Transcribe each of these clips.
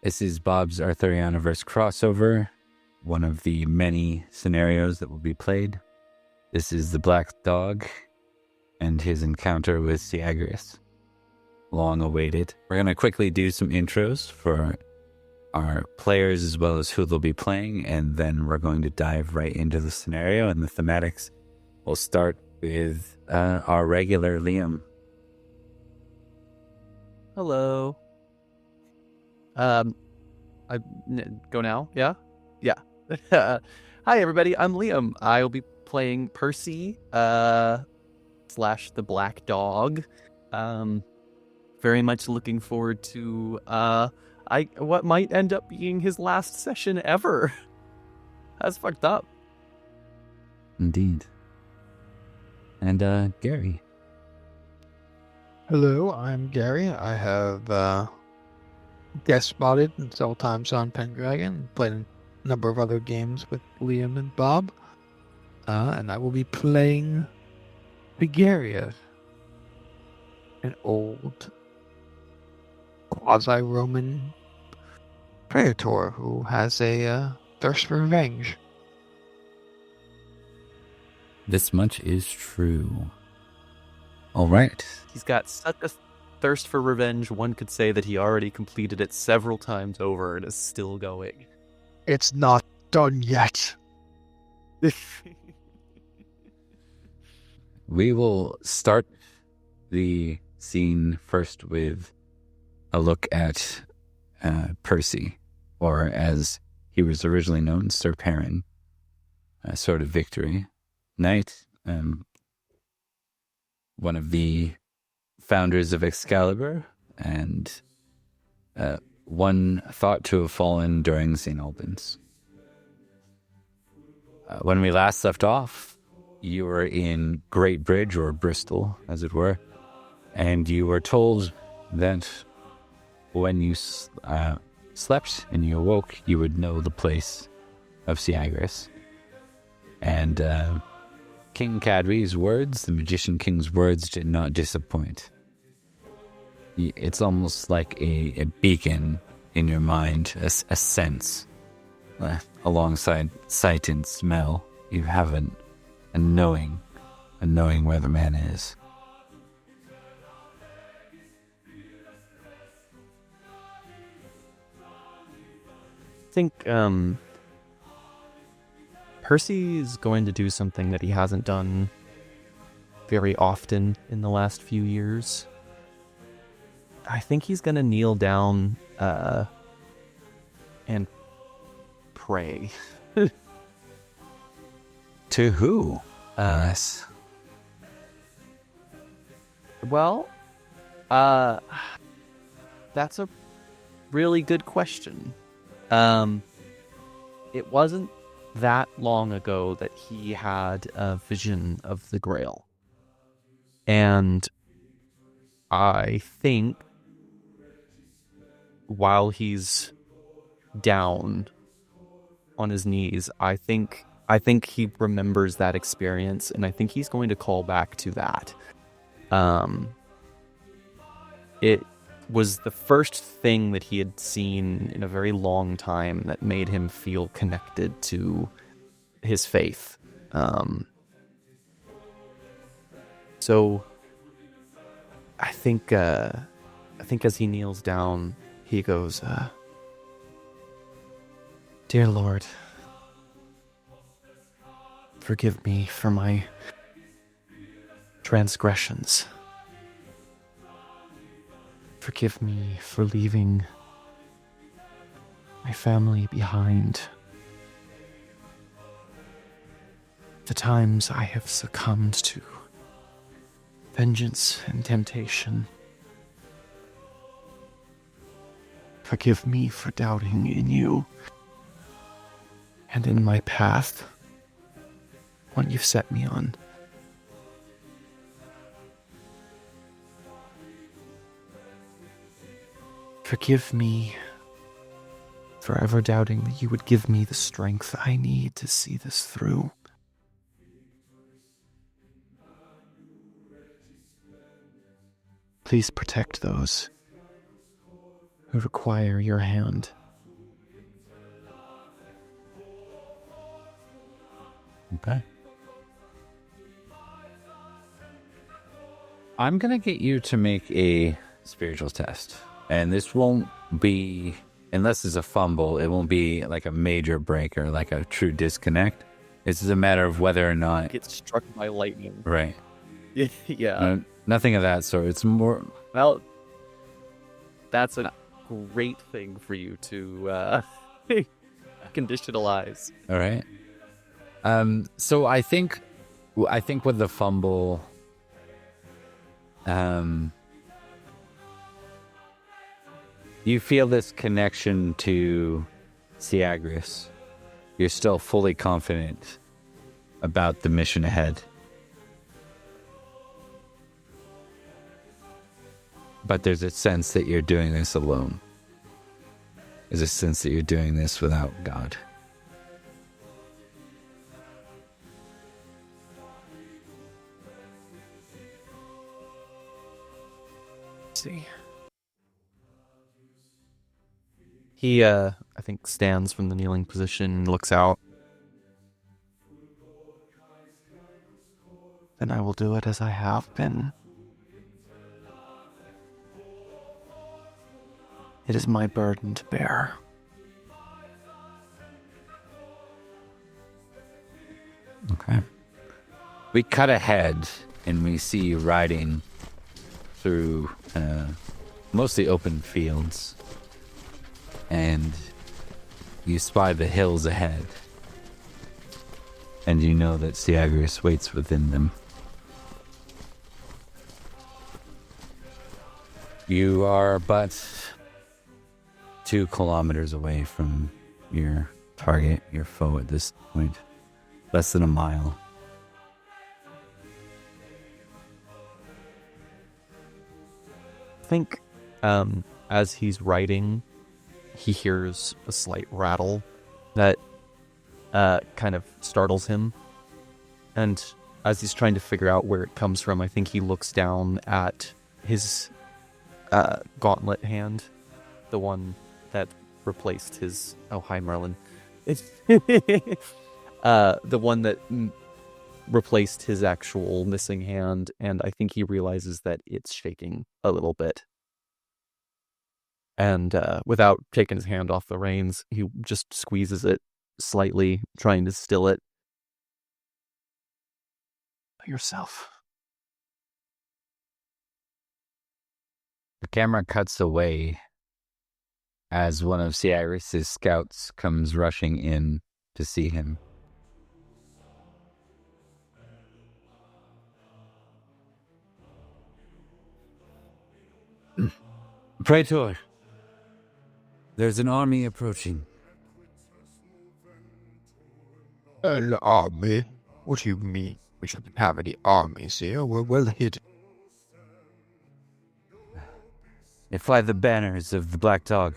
This is Bob's Arthurianiverse crossover, one of the many scenarios that will be played. This is the Black Dog and his encounter with Syagrius. Long awaited. We're going to quickly do some intros for our players as well as who they'll be playing, and then we're going to dive right into the scenario and the thematics. We'll start with our regular Liam. Hello. I go now? Yeah? Yeah. Hi, everybody. I'm Liam. I'll be playing Percy, / the Black Dog. Very much looking forward to, what might end up being his last session ever. That's fucked up. Indeed. And, Gary. Hello, I'm Gary. I have guest spotted several times on Pendragon, played a number of other games with Liam and Bob, and I will be playing Syagrius, an old quasi-Roman praetor who has a thirst for revenge. This much is true. All right. He's got such a thirst for revenge, one could say that he already completed it several times over and is still going. It's not done yet. We will start the scene first with a look at Percy, or as he was originally known, Sir Perin, a sort of victory knight, one of the founders of Excalibur, and one thought to have fallen during St. Albans. When we last left off, you were in Great Bridge, or Bristol, as it were, and you were told that when you slept and you awoke, you would know the place of Syagrius. And King Cadwy's words, the Magician King's words, did not disappoint. It's almost like a beacon in your mind, a sense. Alongside sight and smell, you have a knowing where the man is. I think Percy's going to do something that he hasn't done very often in the last few years. I think he's going to kneel down and pray. To who? Us. Well, that's a really good question. It wasn't that long ago that he had a vision of the Grail. And I think while he's down on his knees, I think he remembers that experience, and I think he's going to call back to that. It was the first thing that he had seen in a very long time that made him feel connected to his faith. So I think as he kneels down, he goes, "Dear Lord, forgive me for my transgressions. Forgive me for leaving my family behind. The times I have succumbed to vengeance and temptation. Forgive me for doubting in you and in my path, what you've set me on. Forgive me for ever doubting that you would give me the strength I need to see this through. Please protect those require your hand. Okay. I'm going to get you to make a spiritual test. And this won't be, unless it's a fumble, it won't be like a major break or like a true disconnect. It's a matter of whether or not... Get struck by lightning. Right. Yeah. Nothing of that sort. It's more... Well, that's a great thing for you to conditionalize. All right. So I think with the fumble, you feel this connection to Syagrius. You're still fully confident about the mission ahead. But there's a sense that you're doing this alone. There's a sense that you're doing this without God. See. He, I think, stands from the kneeling position, looks out. Then I will do it as I have been. It is my burden to bear. Okay. We cut ahead and we see you riding through mostly open fields. And you spy the hills ahead. And you know that Syagrius waits within them. You are but 2 kilometers away from your target, your foe at this point. Less than a mile. I think as he's riding, he hears a slight rattle that kind of startles him. And as he's trying to figure out where it comes from, I think he looks down at his gauntlet hand, the one that replaced his... Oh, hi, Merlin. The one that replaced his actual missing hand, and I think he realizes that it's shaking a little bit. And without taking his hand off the reins, he just squeezes it slightly, trying to still it. Yourself. The camera cuts away as one of Syagrius' scouts comes rushing in to see him. Praetor, there's an army approaching. An army? What do you mean? We shouldn't have any armies here. We're well hidden. They fly the banners of the Black Dog.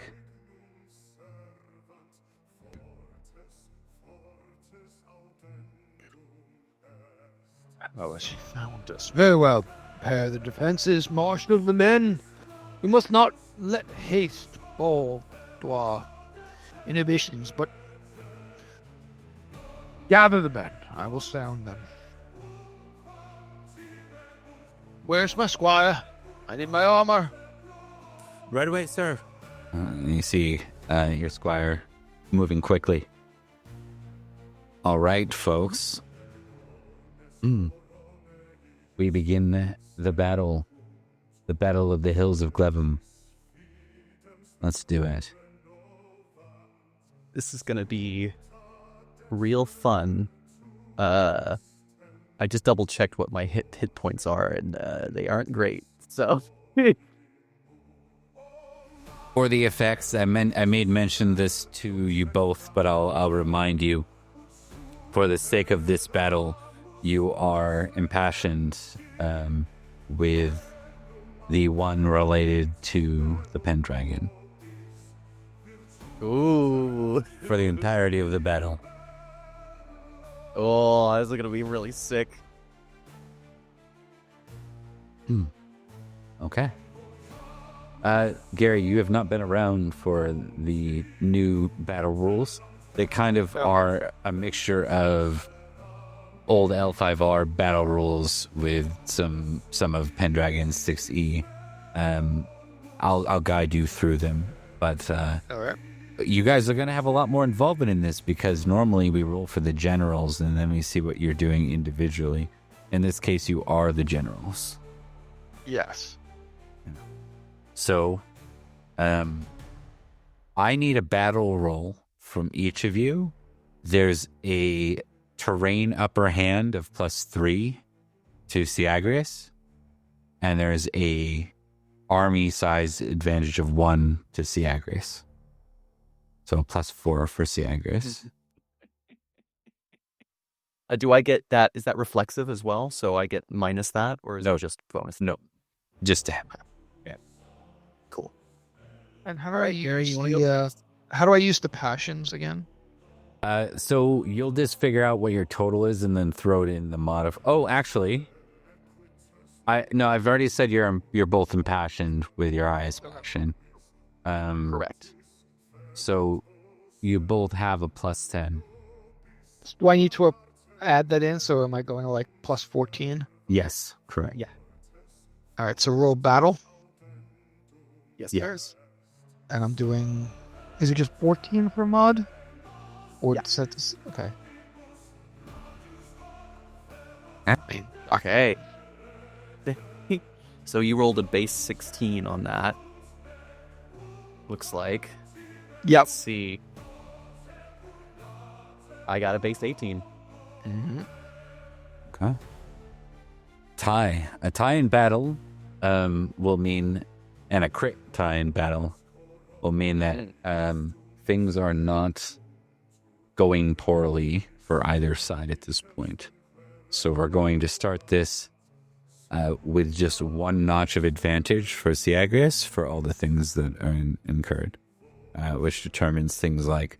Oh, she found us. Very well. Prepare the defenses, marshal the men. We must not let haste fall to our inhibitions, but gather the men. I will sound them. Where's my squire? I need my armor. Right away, sir. You see your squire moving quickly. All right, folks. We begin the battle. The battle of the hills of Glevum. Let's do it. This is going to be real fun. I just double checked what my hit points are, and they aren't great. So, For the effects, I made mention this to you both, but I'll remind you. For the sake of this battle, you are impassioned with the one related to the Pendragon. ooh, For the entirety of the battle. oh, this is gonna be really sick. Okay. Gary, you have not been around for the new battle rules. They kind of are a mixture of old L5R battle rules with some of Pendragon's 6E. I'll guide you through them, but All right. you guys are going to have a lot more involvement in this because normally we roll for the generals and then we see what you're doing individually. In this case, you are the generals. Yes. So, I need a battle roll from each of you. There's a terrain upper hand of +3 to Syagrius, and there's a army size advantage of 1 to Syagrius. So +4 for Syagrius. Do I get that? Is that reflexive as well? So I get minus that, or is No. it just bonus? No, just to him. Cool. And how do I use the passions again? So you'll just figure out what your total is and then throw it in the mod of. Oh, actually, I've already said you're both impassioned with your highest passion. Correct. So you both have a +10. Do I need to add that in? So am I going to like +14? Yes, correct. Yeah. All right. So roll battle, Yes. Yes. and I'm doing. Is it just 14 for mod? Or Yeah. Okay. Okay. So you rolled a base 16 on that. Looks like. Yep. Let's see. I got a base 18. Mm-hmm. Okay. Tie. A tie in battle will mean, and a crit tie in battle will mean that things are not going poorly for either side at this point. So we're going to start this with just 1 notch of advantage for Syagrius for all the things that are incurred, which determines things like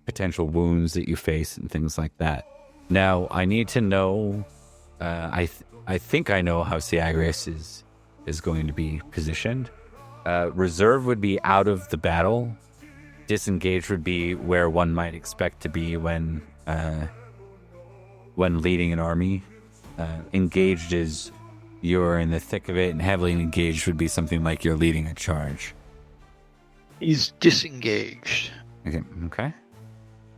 potential wounds that you face and things like that. Now, I need to know, I think I know how Syagrius is going to be positioned. Reserve would be out of the battle. Disengage would be where one might expect to be when leading an army. Engaged is you're in the thick of it, and heavily engaged would be something like you're leading a charge. He's disengaged. Okay.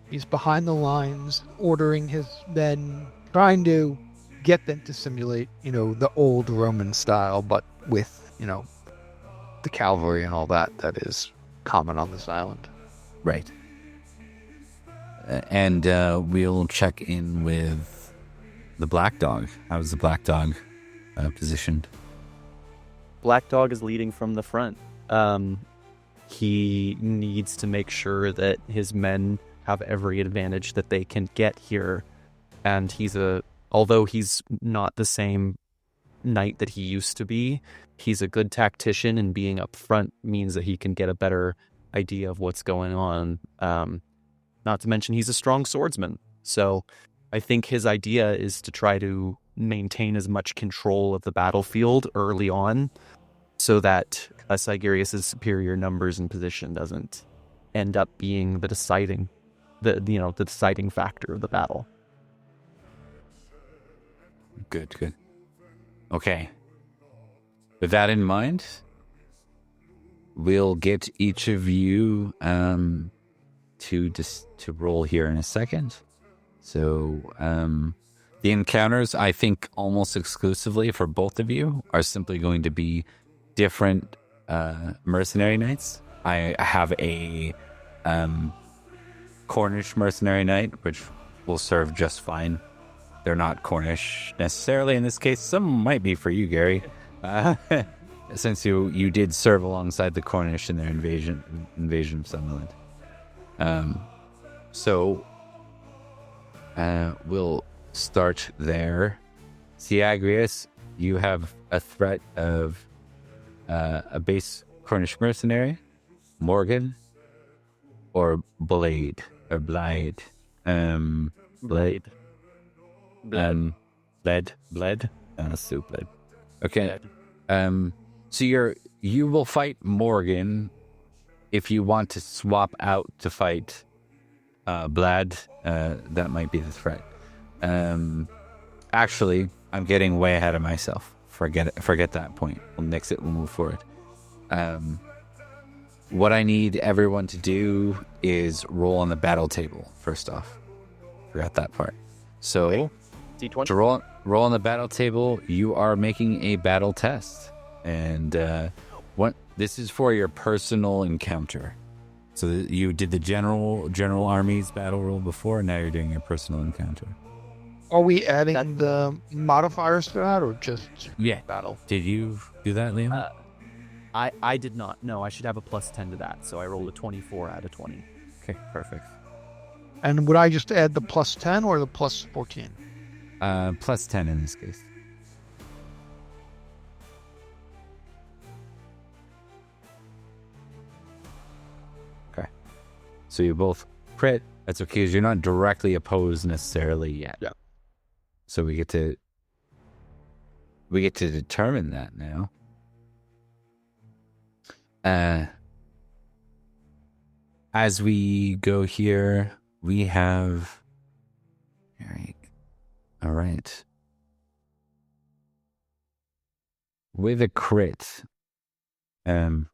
He's behind the lines, ordering his men, trying to get them to simulate, the old Roman style, but with, the cavalry and all that is common on this island. Right. And we'll check in with the Black Dog. How's the Black Dog positioned? Black Dog is leading from the front. He needs to make sure that his men have every advantage that they can get here. And although he's not the same knight that he used to be, he's a good tactician, and being up front means that he can get a better idea of what's going on. Not to mention he's a strong swordsman. So I think his idea is to try to maintain as much control of the battlefield early on so that Syagrius' superior numbers and position doesn't end up being the deciding factor of the battle. Good. Okay. With that in mind, we'll get each of you to roll here in a second. So the encounters, I think almost exclusively for both of you, are simply going to be different mercenary knights. I have a Cornish mercenary knight, which will serve just fine. They're not Cornish necessarily in this case. Some might be for you, Gary, since you did serve alongside the Cornish in their invasion of Summerland. So we'll start there. Syagrius, you have a threat of a base Cornish mercenary, Morgan, or Blade. Blade. Bled. So Bled. Okay. So you will fight Morgan if you want to swap out to fight Blad. That might be the threat. Actually, I'm getting way ahead of myself. Forget that point. We'll nix it. We'll move forward. What I need everyone to do is roll on the battle table. First off, forgot that part. So, D20. to roll on the battle table, you are making a battle test, and this is for your personal encounter. So you did the general army's battle roll before, and now you're doing your personal encounter. Are we adding the modifiers to that, or just battle? Did you do that, Liam? I did not. No, I should have a +10 to that, so I rolled a 24 out of 20. Okay, perfect. And would I just add the +10 or the +14? +10 in this case. Okay. So you both crit. That's okay, because you're not directly opposed necessarily yet. Yeah. So we get to determine that now. As we go here, we have... All right. With a crit, it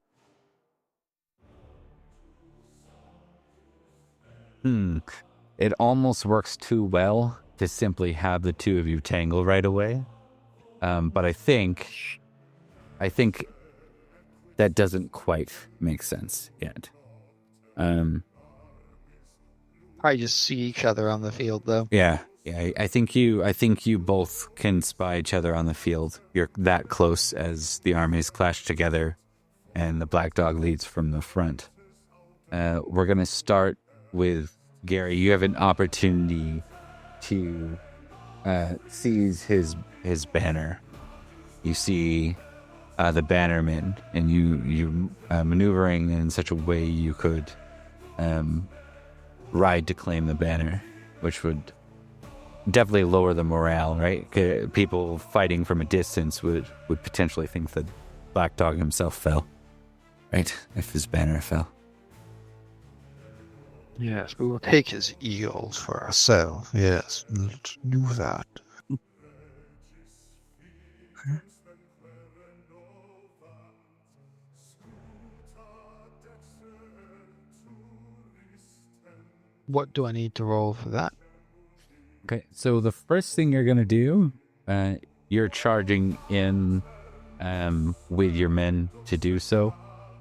almost works too well to simply have the two of you tangle right away. But I think that doesn't quite make sense yet. I just see each other on the field, though. Yeah. I think you both can spy each other on the field. You're that close as the armies clash together, and the Black Dog leads from the front. We're gonna start with Gary. You have an opportunity to seize his banner. You see the bannerman, and you maneuvering in such a way you could ride to claim the banner, which would definitely lower the morale, right? People fighting from a distance would potentially think that Black Dog himself fell, right? If his banner fell. Yes, we will take his eagles for ourselves. Yes, let's do that. What do I need to roll for that? Okay, so the first thing you're going to do, you're charging in with your men to do so.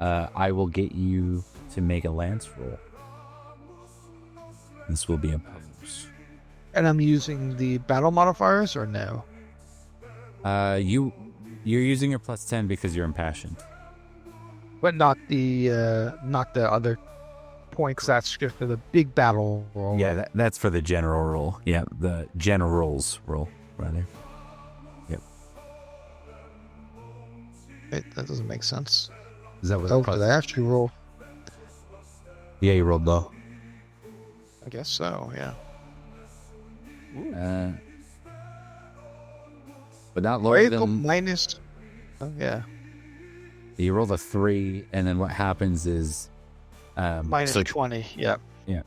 I will get you to make a lance roll. This will be opposed. And I'm using the battle modifiers, or no? You're using your +10 because you're impassioned. But not the other points. That's just for the big battle roll. Yeah, that's for the general roll. Yeah, the general's roll, rather. Yep. Wait, that doesn't make sense. Is that what? Oh, did I actually roll? Yeah, you rolled low. I guess so. Yeah. But not lower Wait, than minus. Oh yeah. You roll a 3, and then what happens is Minus 20. Yeah. Yeah.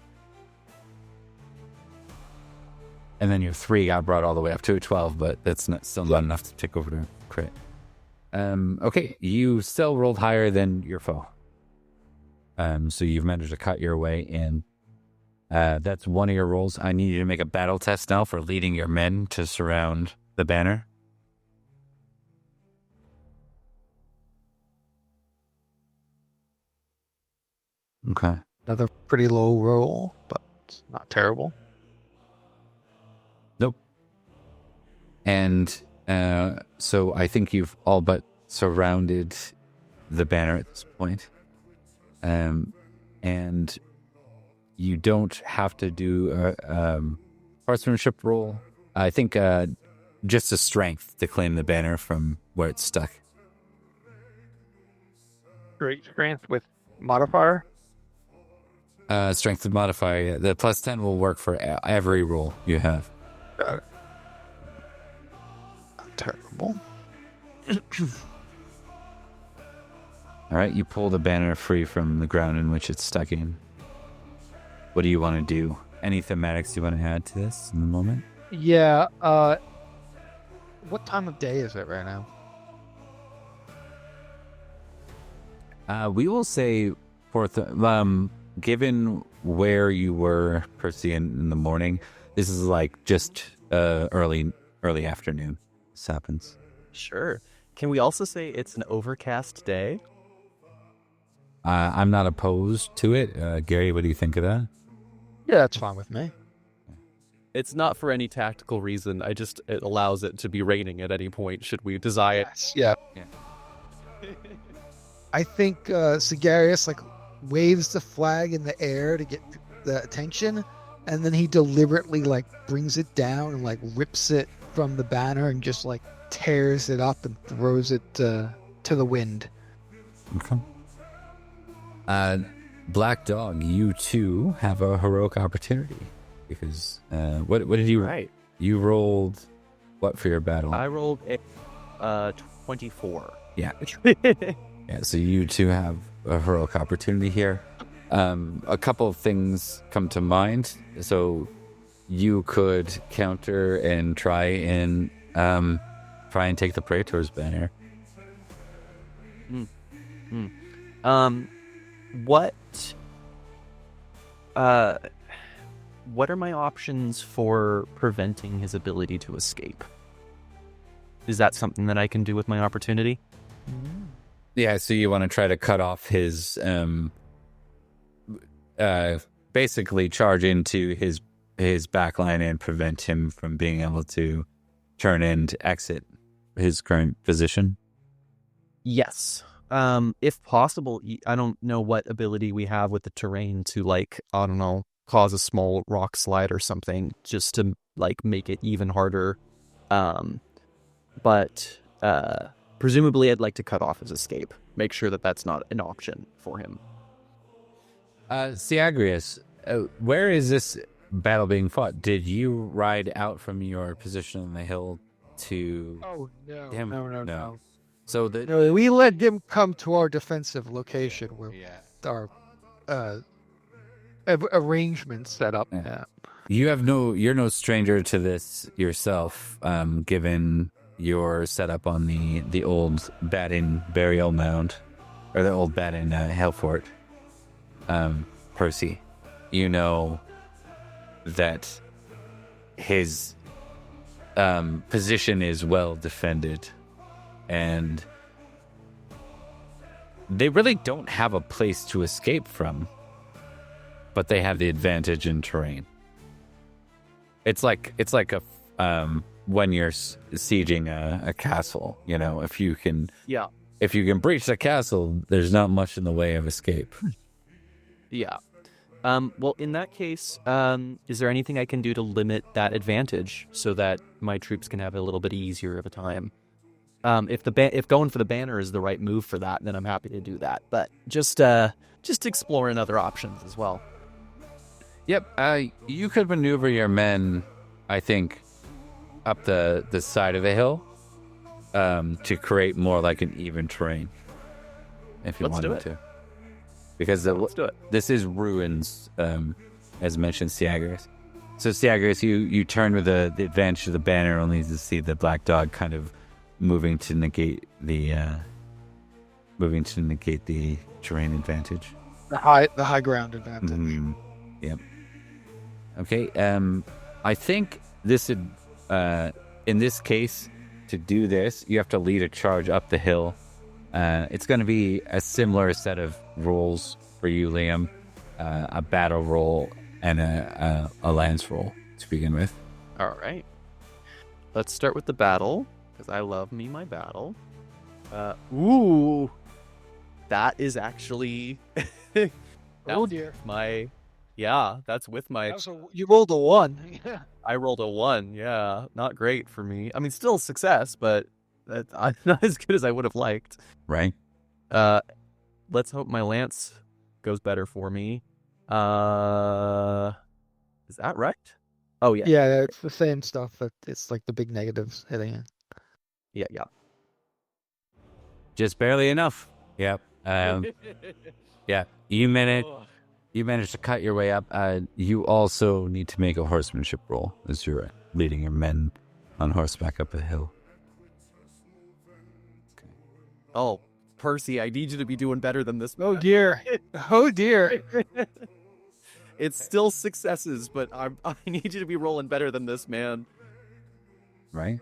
And then your 3 got brought all the way up to a 12, but that's still not enough to tick over to crit. Okay, you still rolled higher than your foe. So you've managed to cut your way in. That's one of your rolls. I need you to make a battle test now for leading your men to surround the banner. Okay. Another pretty low roll, but it's not terrible. Nope. And so I think you've all but surrounded the banner at this point. And you don't have to do a horsemanship roll. I think just a strength to claim the banner from where it's stuck. Great strength with modifier. Strength and modifier. Yeah. The +10 will work for every roll you have. Got it. Not terrible. All right, you pull the banner free from the ground in which it's stuck in. What do you want to do? Any thematics you want to add to this in the moment? Yeah. What time of day is it right now? We will say, given where you were, Percy, in the morning, this is like just early afternoon. This happens. Sure. Can we also say it's an overcast day? I'm not opposed to it. Gary, what do you think of that? Yeah, that's fine with me. It's not for any tactical reason. It allows it to be raining at any point should we desire it. Yes. Yeah. Yeah. I think Syagrius like waves the flag in the air to get the attention, and then he deliberately like brings it down and like rips it from the banner and just like tears it up and throws it to the wind. Okay. Black Dog, you too have a heroic opportunity because what did you? Right. You rolled what for your battle? I rolled a 24. Yeah. Yeah, so you two have a heroic opportunity here. A couple of things come to mind. So you could counter and try and take the Praetor's banner. What are my options for preventing his ability to escape? Is that something that I can do with my opportunity? Yeah, so you want to try to cut off his basically charge into his backline and prevent him from being able to turn and exit his current position? Yes. If possible, I don't know what ability we have with the terrain to, like, I don't know, cause a small rock slide or something just to, like, make it even harder. But presumably I'd like to cut off his escape. Make sure that that's not an option for him. Syagrius, where is this battle being fought? Did you ride out from your position on the hill to... Oh, no. him? No. So No, we let him come to our defensive location where our arrangements set up. Yeah. You're no stranger to this yourself, given your setup on the old Baden burial mound, or the old Baden Hell Fort. Percy, you know that his position is well defended, and they really don't have a place to escape from, but they have the advantage in terrain. It's like a when you're sieging a castle, you know, if you can breach the castle, there's not much in the way of escape. Yeah. Well, in that case, is there anything I can do to limit that advantage so that my troops can have a little bit easier of a time? If going for the banner is the right move for that, then I'm happy to do that. But just exploring other options as well. Yep. You could maneuver your men, I think, up the side of the hill to create more like an even terrain. If you wanted to. Because let's do it. This is ruins, as mentioned, Syagrius. So Syagrius, you turn with the advantage of the banner, only to see the Black Dog kind of moving to negate the terrain advantage. The high ground advantage. Mm-hmm. Yep. Okay. I think this would, in this case, to do this, you have to lead a charge up the hill. It's going to be a similar set of rules for you, Liam. A battle roll and a lance roll to begin with. All right. Let's start with the battle, because I love me my battle. Ooh. That is actually... Oh, dear. That's with my... You rolled a 1. I rolled a 1, yeah. Not great for me. I mean, still success, but not as good as I would have liked. Right. Let's hope my lance goes better for me. Is that right? Oh, yeah. Yeah, it's the same stuff, but it's like the big negatives hitting it. Yeah. Just barely enough. Yep. Yeah, you managed to cut your way up. You also need to make a horsemanship roll as you're leading your men on horseback up a hill. Oh, Percy, I need you to be doing better than this. Oh dear. Oh dear. It's still successes, but I need you to be rolling better than this, man. Right?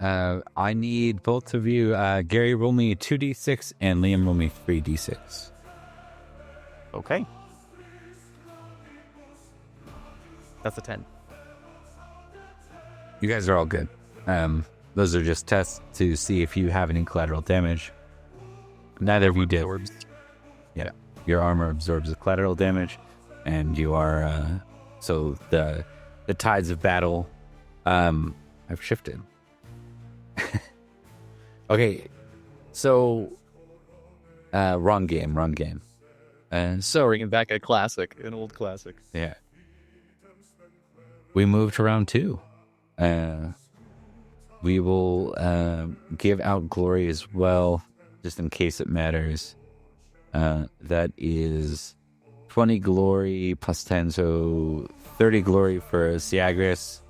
I need both of you. Gary, roll me 2d6 and Liam, roll me 3d6. Okay. That's a 10. You guys are all good. Those are just tests to see if you have any collateral damage. Neither of you did. Yeah. Your armor absorbs the collateral damage, and you are... so the tides of battle have shifted. Okay, so wrong game. So Bringing back a classic, an old classic. yeah, we moved to round 2. We will give out glory as well, just in case it matters. That is 20 glory plus 10, so 30 glory for Syagrius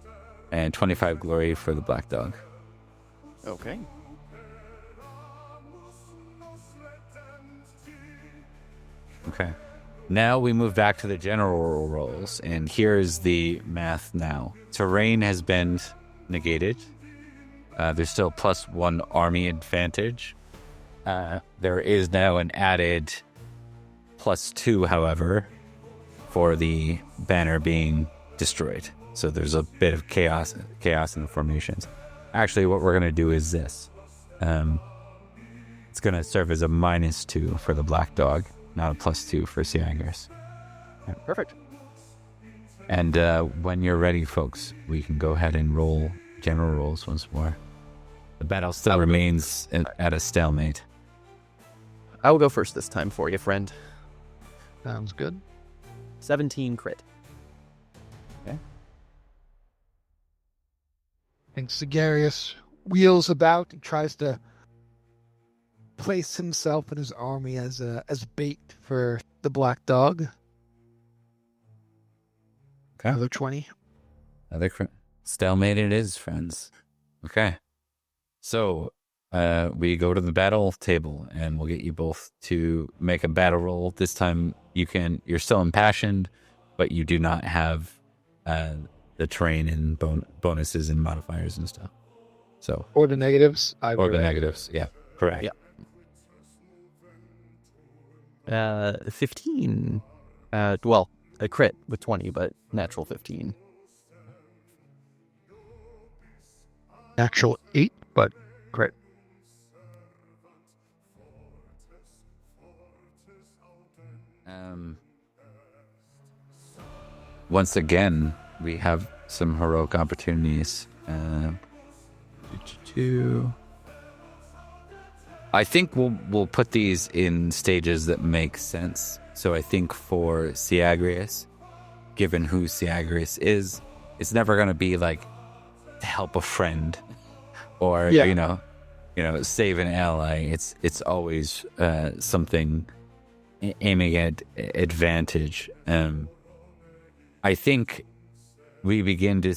and 25 glory for the Black Dog. Okay. Okay. Now we move back to the general rolls, and here's the math now. Terrain has been negated. There's still +1 army advantage. There is now an added +2, however, for the banner being destroyed. So there's a bit of chaos in the formations. Actually, what we're going to do is this. It's going to serve as a -2 for the Black Dog, not a +2 for Syagrius. Perfect. And when you're ready, folks, we can go ahead and roll general rolls once more. The battle still remains at a stalemate. I will go first this time for you, friend. Sounds good. 17 crit. Okay. And Syagrius wheels about and tries to place himself and his army as bait for the Black Dog. Okay. Another 20. Stalemate it is, friends. Okay. So we go to the battle table, and we'll get you both to make a battle roll. This time you're still impassioned, but you do not have the terrain and bonuses and modifiers and stuff. So Or the negatives. or the negatives. Yeah, correct. Yeah. 15. Well, a crit with 20, but natural 15. Natural 8, but crit. Once again, we have some heroic opportunities. I think we'll put these in stages that make sense. So I think for Syagrius, given who Syagrius is, it's never going to be like to help a friend or you know save an ally. It's always something aiming at advantage. I think we begin to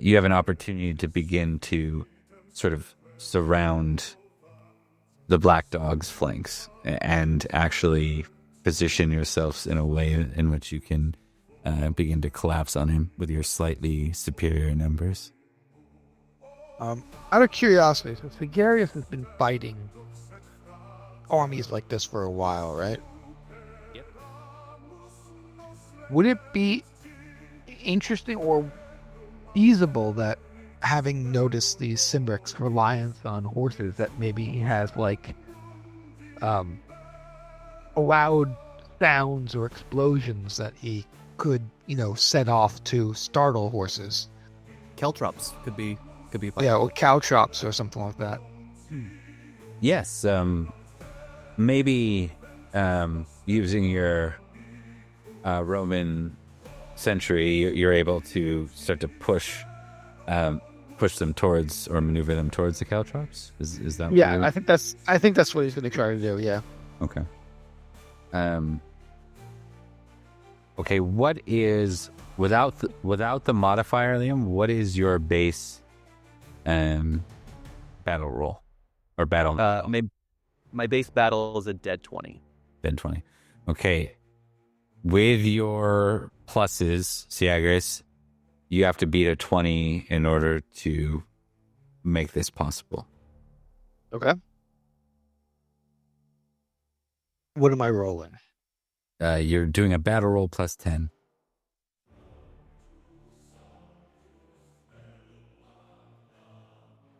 you have an opportunity to begin to sort of surround the Black Dog's flanks and actually position yourselves in a way in which you can begin to collapse on him with your slightly superior numbers. Out of curiosity, so Syagrius has been fighting armies like this for a while, right? Yep. Would it be interesting or feasible that, having noticed the Cymbric's reliance on horses, that maybe he has like loud sounds or explosions that he could, set off to startle horses? Caltrops could be fun. Yeah, or caltrops or something like that. Yes, maybe using your Roman century, you're able to start to push push them towards or maneuver them towards the caltrops? Is that? Yeah, what I think that's what he's going to try to do. Yeah. Okay. Okay. What is without the modifier, Liam? What is your base, battle roll or battle? My base battle is a dead 20. Dead 20. Okay. With your pluses, Syagrius, you have to beat a 20 in order to make this possible. Okay. What am I rolling? You're doing a battle roll plus 10.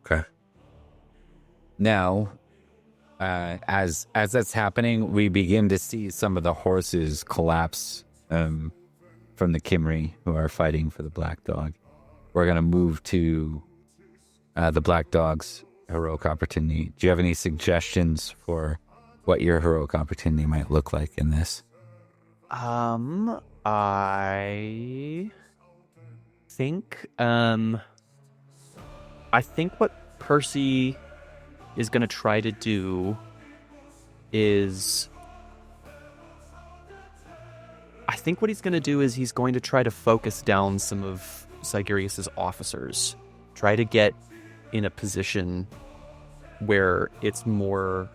Okay. Now, as that's happening, we begin to see some of the horses collapse from the Kimri who are fighting for the Black Dog. We're going to move to the Black Dog's heroic opportunity. Do you have any suggestions for what your heroic opportunity might look like in this? I think what Percy is going to try to do is he's going to try to focus down some of Syagrius' officers, try to get in a position where it's more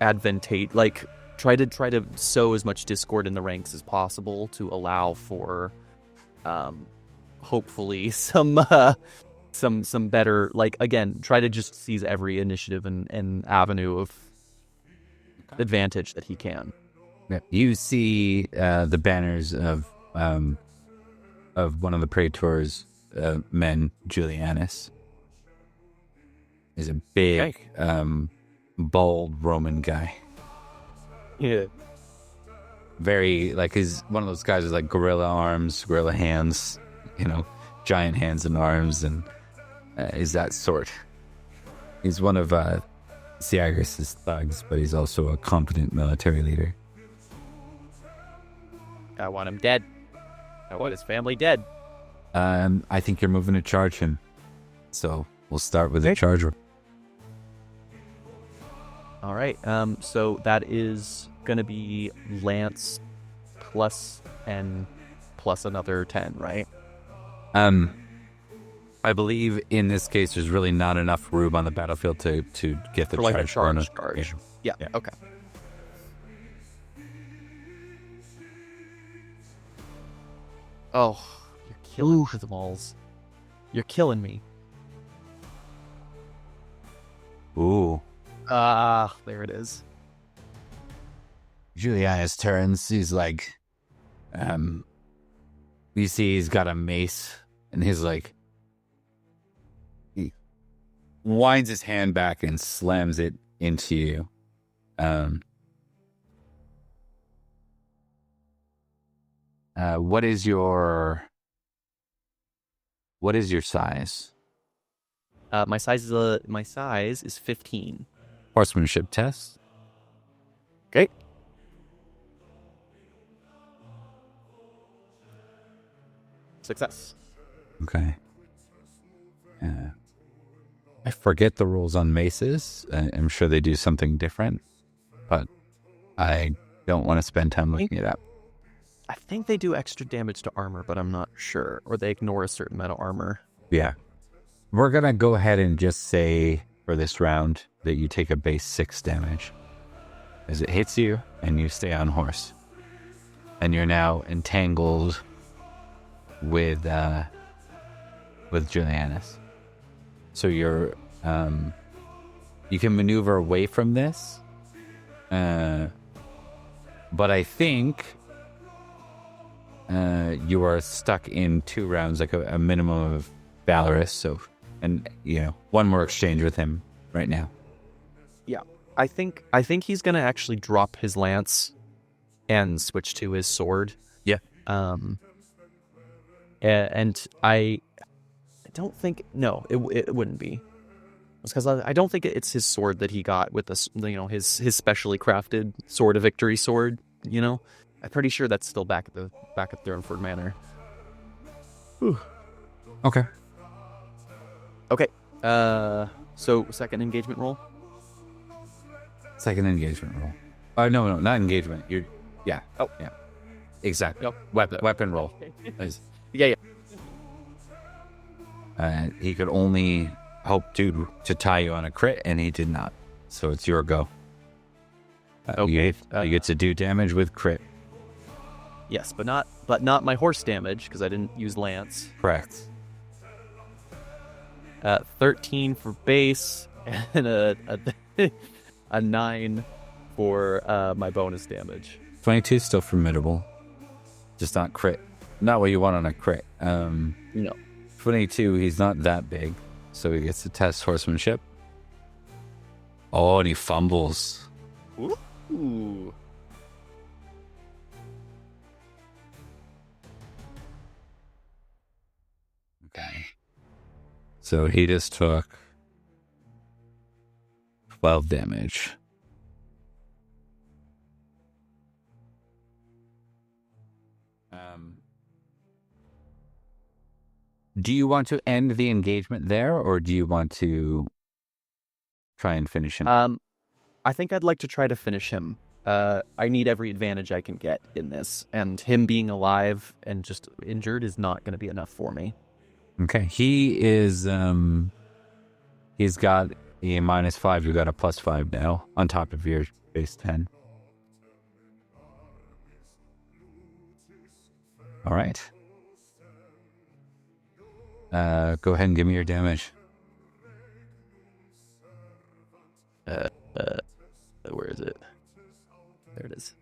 advantageous, like try to sow as much discord in the ranks as possible to allow for hopefully some better, like, again, try to just seize every initiative and avenue of advantage that he can. Yeah. You see the banners of one of the praetor's men, Julianus. He's a big, bald Roman guy. Yeah. Very, like, he's one of those guys with, like, gorilla arms, gorilla hands, giant hands and arms, and is that sort. He's one of Syagrius' thugs, but he's also a competent military leader. I want him dead. I want his family dead. I think you're moving to charge him. So we'll start with the charge. All right. So that is going to be Lance plus another 10, right? I believe in this case there's really not enough room on the battlefield to get the for, like, a charge. Yeah. Okay. Oh, you're killing the balls. You're killing me. Ooh. There it is. Julianus turns. He's like, you see he's got a mace, and he's like, he winds his hand back and slams it into you. What is your size? My size is 15. Horsemanship test. Okay. Success. Okay. I forget the rules on maces. I'm sure they do something different, but I don't want to spend time looking it up. I think they do extra damage to armor, but I'm not sure. Or they ignore a certain amount of armor. Yeah. We're going to go ahead and just say for this round that you take a base 6 damage as it hits you and you stay on horse. And you're now entangled with Julianus. So you're you can maneuver away from this. But I think you are stuck in 2 rounds, like a minimum of Valorous. So, and one more exchange with him right now. Yeah, I think he's gonna actually drop his lance and switch to his sword. Yeah. And I don't think it wouldn't be. It's because I don't think it's his sword that he got with this, his specially crafted sword of victory sword. I'm pretty sure that's still back at Thornford Manor. Whew. Okay. Okay. So second engagement roll. Second engagement roll. No, not engagement. Yeah. Oh. Yeah. Exactly. Yep. Weapon roll. Yeah. He could only hope to tie you on a crit, and he did not. So it's your go. Okay. You get to do damage with crit. Yes, but not my horse damage because I didn't use lance. Correct. 13 for base and a 9 for my bonus damage. 22 is still formidable. Just not crit. Not what you want on a crit. No. 22, he's not that big. So he gets to test horsemanship. Oh, and he fumbles. Ooh. Okay. So he just took 12 damage. Do you want to end the engagement there, or do you want to try and finish him? I think I'd like to try to finish him. I need every advantage I can get in this, and him being alive and just injured is not going to be enough for me. Okay, he is. He's got a -5. You got a +5 now on top of your base 10. All right. Go ahead and give me your damage. Where is it? There it is.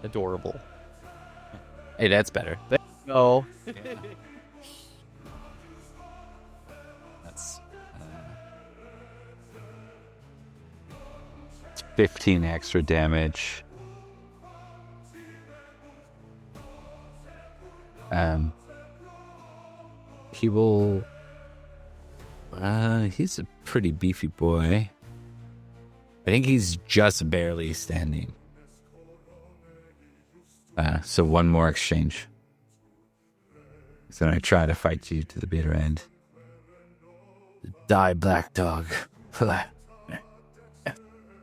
Adorable. Hey, that's better. No. That's 15 extra damage. He will. He's a pretty beefy boy. I think he's just barely standing. So one more exchange. So I try to fight you to the bitter end. Die, black dog.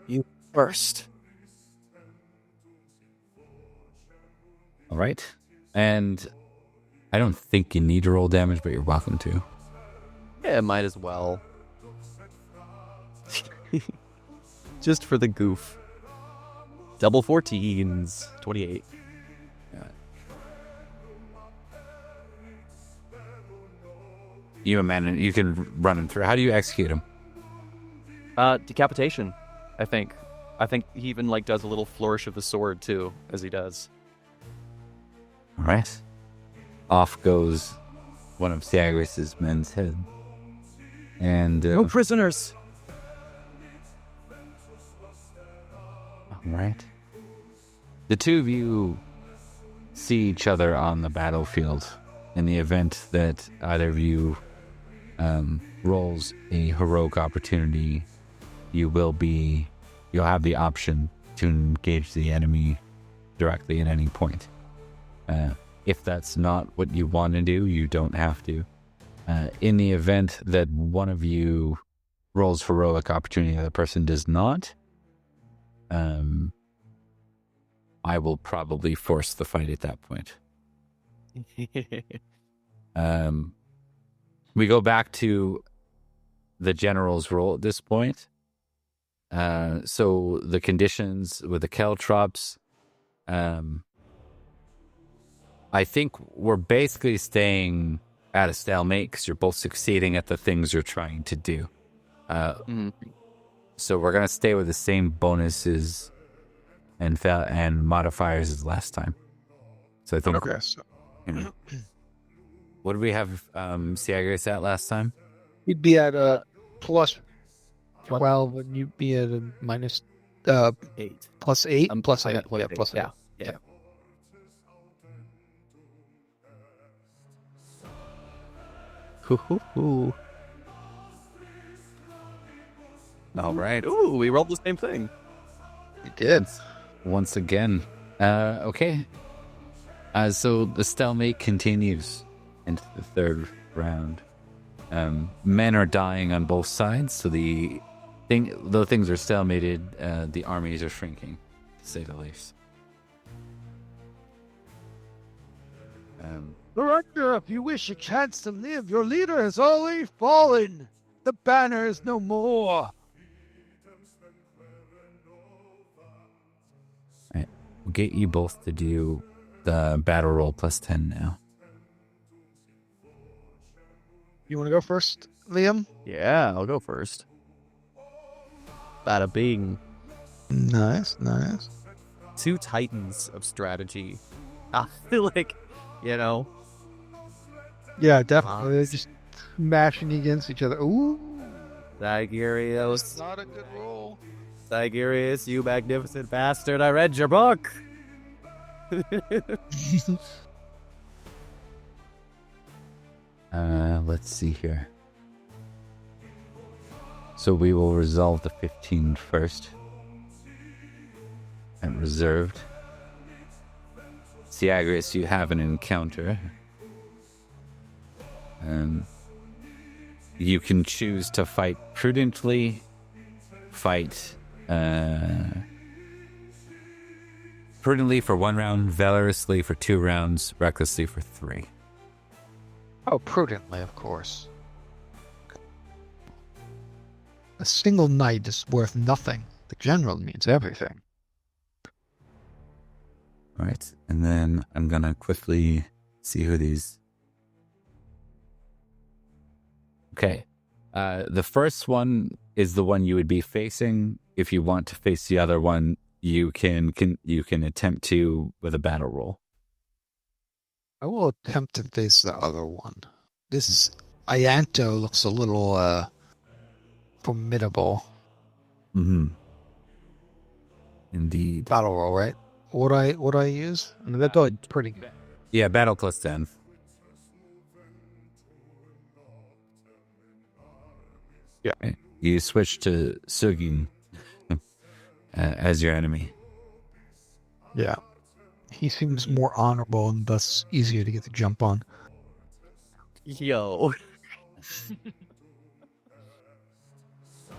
You first. All right. And I don't think you need to roll damage, but you're welcome to. Yeah, might as well. Just for the goof. Double 14s. 28. You can run him through. How do you execute him? Decapitation, I think. I think he even does a little flourish of the sword too, as he does. All right. Off goes one of Syagrius' men's head. And No prisoners. All right. The two of you see each other on the battlefield. In the event that either of you rolls a heroic opportunity, you'll have the option to engage the enemy directly at any point. If that's not what you want to do, you don't have to. In the event that one of you rolls heroic opportunity and the other person does not, I will probably force the fight at that point. We go back to the general's role at this point. So the conditions with the caltrops, I think we're basically staying at a stalemate because you're both succeeding at the things you're trying to do. So we're going to stay with the same bonuses and modifiers as last time. So I think... Okay. So what did we have Syagrius at last time? you'd be at a plus 12, and you'd be at a minus 8. plus 8. Plus I 8. got Yeah, eight. plus 8. Yeah. Hoo. All right. Ooh, we rolled the same thing. You did. Once again. Okay. So the stalemate continues into the third round. Men are dying on both sides, so though things are stalemated, the armies are shrinking, to say the least. Surrender if you wish a chance to live. Your leader has already fallen. The banner is no more. Alright, we'll get you both to do the battle roll plus 10 now. You want to go first, Liam? Yeah, I'll go first. Bada bing. Nice. 2 titans of strategy. I feel like, Yeah, definitely. They're just smashing against each other. Ooh. Syagrius. Not a good roll. Syagrius, you magnificent bastard. I read your book. Let's see here. So we will resolve the 15 first. And reserved. Syagrius, you have an encounter. You can choose to fight prudently, fight prudently for 1 round, valorously for 2 rounds, recklessly for 3. Oh, prudently, of course. A single knight is worth nothing. The general means everything. All right, and then I'm gonna quickly see who these. Okay, the first one is the one you would be facing. If you want to face the other one, you can attempt to with a battle roll. I will attempt to face the other one. This Ianto looks a little formidable. Mm-hmm. Indeed. Battle roll, right? What I use? I mean, that's pretty good. Yeah, battle plus 10. Yeah. You switch to Sugin as your enemy. Yeah. He seems more honorable and thus easier to get the jump on. Yo.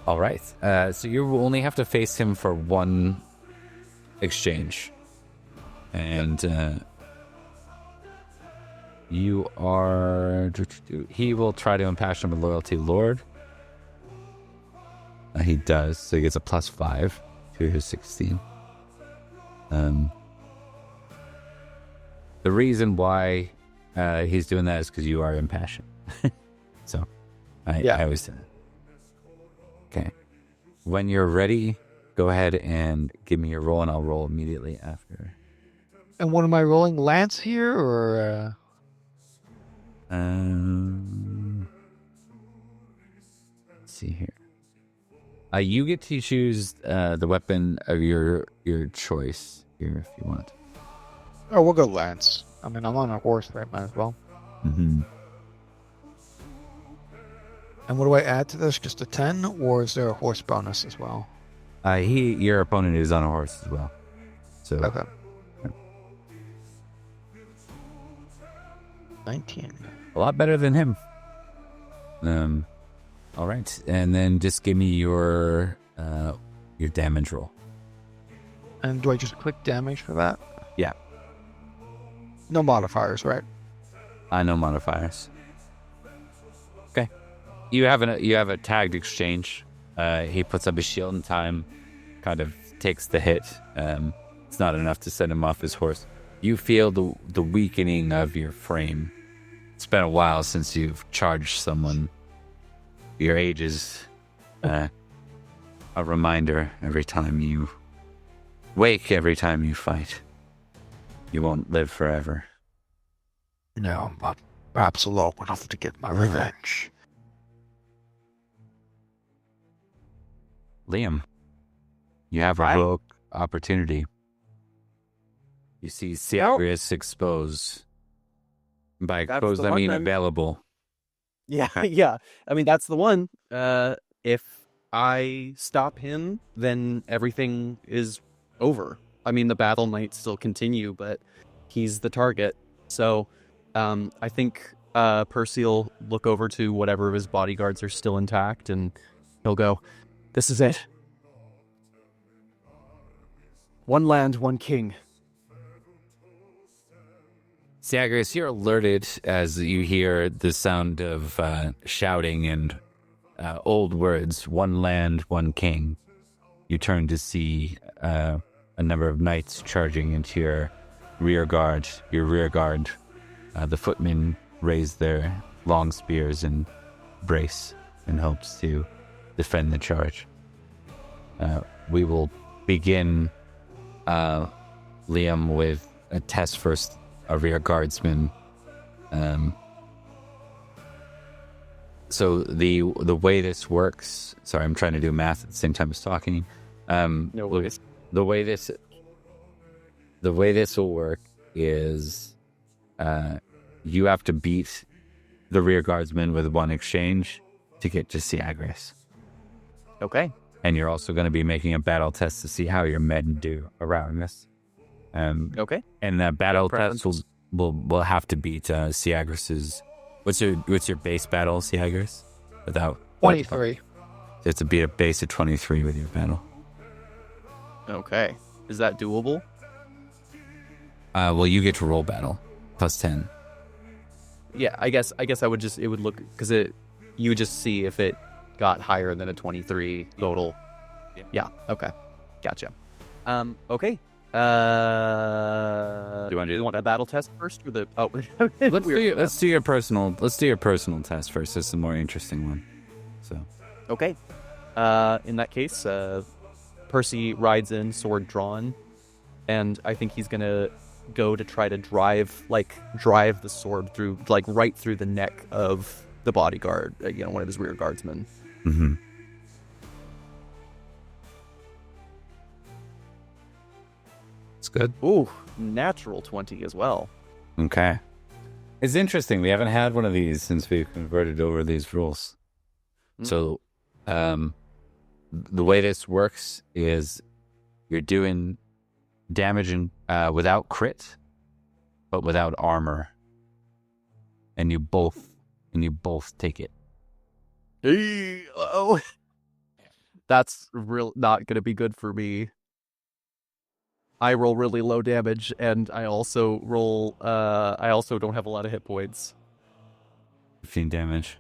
All right. So you only have to face him for 1 exchange. And you are... He will try to impassion with loyalty lord. He does. So he gets a plus 5 to his 16. The reason why he's doing that is because you are impassioned. So I always do that. Okay. When you're ready, go ahead and give me your roll, and I'll roll immediately after. And what am I rolling? Lance here, or? Let's see here. You get to choose the weapon of your choice here if you want. Oh, we'll go Lance. I mean, I'm on a horse, right? Might as well. Mm-hmm. And what do I add to this? Just a 10, or is there a horse bonus as well? Your opponent is on a horse as well. So Okay. 19. a lot better than him. All right, and then just give me your damage roll. And do I just click damage for that? Yeah. No modifiers, right? No modifiers. Okay. You have a tagged exchange. He puts up his shield in time, kind of takes the hit. It's not enough to send him off his horse. You feel the weakening of your frame. It's been a while since you've charged someone. Your age is a reminder every time you wake, every time you fight. You won't live forever. No, but perhaps long enough to get my revenge. Liam, you have a heroic opportunity. You see Syagrius exposed. By exposed, I mean available. Yeah, yeah. I mean, that's the one. If I stop him, then everything is over. I mean, the battle might still continue, but he's the target. So I think Percy will look over to whatever of his bodyguards are still intact, and he'll go, "This is it. One land, one king." Syagrius, you're alerted as you hear the sound of shouting and old words, one land, one king. You turn to see a number of knights charging into your rear guard. The footmen raise their long spears and brace in hopes to defend the charge. We will begin, Liam, with a test first. A rear guardsman. So the way this works. Sorry, I'm trying to do math at the same time as talking. No worries. The way this will work is, you have to beat the rear guardsman with one exchange to get to Syagrius. Okay. And you're also going to be making a battle test to see how your men do around this. Okay. And that battle test will have to beat Syagrius's. What's your base battle, Syagrius? Without 23. It's to beat a base of 23 with your battle. Okay. Is that doable? Well, you get to roll battle plus 10. Yeah, I guess I would just, it would look, because you would just see if it got higher than a 23 total. Yeah. Okay. Gotcha. Okay. Do you want to do want a battle test first, or the? Oh, let's do your personal test first. It's the more interesting one. So okay. In that case, Percy rides in, sword drawn, and I think he's gonna go to try to drive the sword through, right through the neck of the bodyguard. One of his rear guardsmen. Mm-hmm. It's good. Ooh, natural 20 as well. Okay. It's interesting. We haven't had one of these since we've converted over these rules. So, the way this works is you're doing damage without crit, but without armor, and you both take it. Oh, that's not going to be good for me. I roll really low damage, and I also roll. I also don't have a lot of hit points. 15 damage.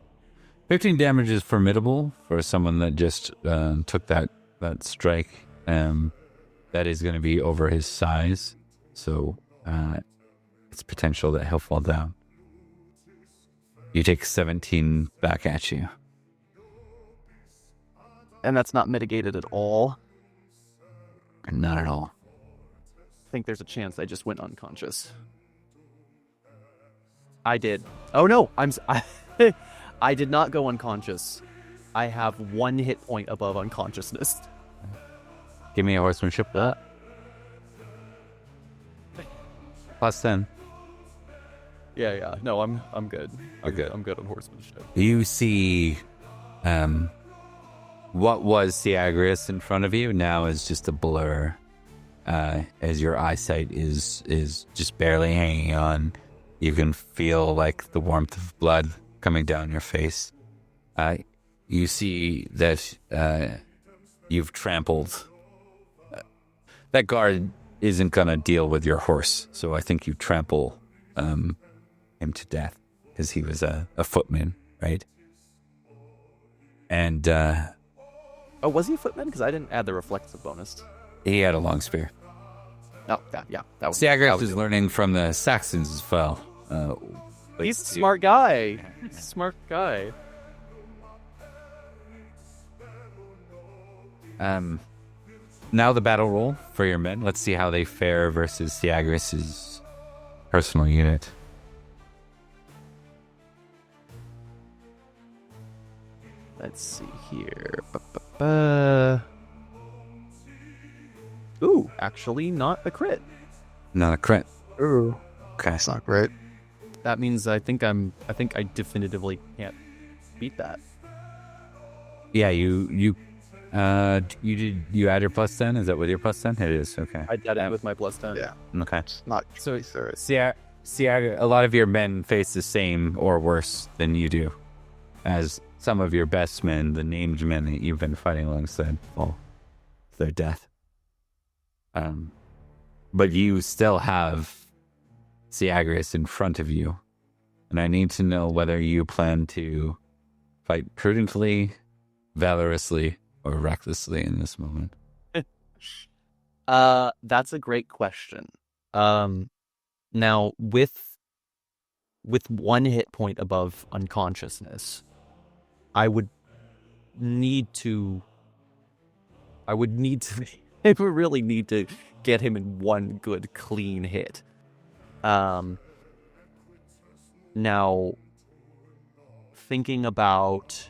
15 damage is formidable for someone that just took that strike. That is going to be over his size, so it's potential that he'll fall down. You take 17 back at you. And that's not mitigated at all? Not at all. I think there's a chance I just went unconscious. I did. Oh no, I did not go unconscious. I have 1 hit point above unconsciousness. Give me a horsemanship. Plus 10. Yeah. No, I'm good. Okay. I'm good on horsemanship. You see, what was Syagrius in front of you now is just a blur. As your eyesight is just barely hanging on, you can feel like the warmth of blood coming down your face. You see that you've trampled. That guard isn't gonna deal with your horse, so I think you trample him to death because he was a footman, right? And oh, was he a footman? Because I didn't add the reflexive bonus. he had a long spear. Oh, yeah. That was Syagrius is learning from the Saxons as well. He's a smart guy. He's a smart guy. Now the battle roll for your men. Let's see how they fare versus Syagrius' personal unit. Let's see here. Ooh, actually not a crit. Not a crit. Ooh, Okay. that's not great. That means I think I definitively can't beat that. Yeah, you add your plus 10? Is that with your plus 10? It is, okay. I did it with my plus 10. Yeah, Okay. it's not. So a lot of your men face the same or worse than you do, as some of your best men, the named men that you've been fighting alongside, fall to their death. But you still have Syagrius in front of you, and I need to know whether you plan to fight prudently, valorously, or recklessly in this moment. That's a great question. Now with 1 hit point above unconsciousness, I would need to I would really need to get him in one good clean hit. Now thinking about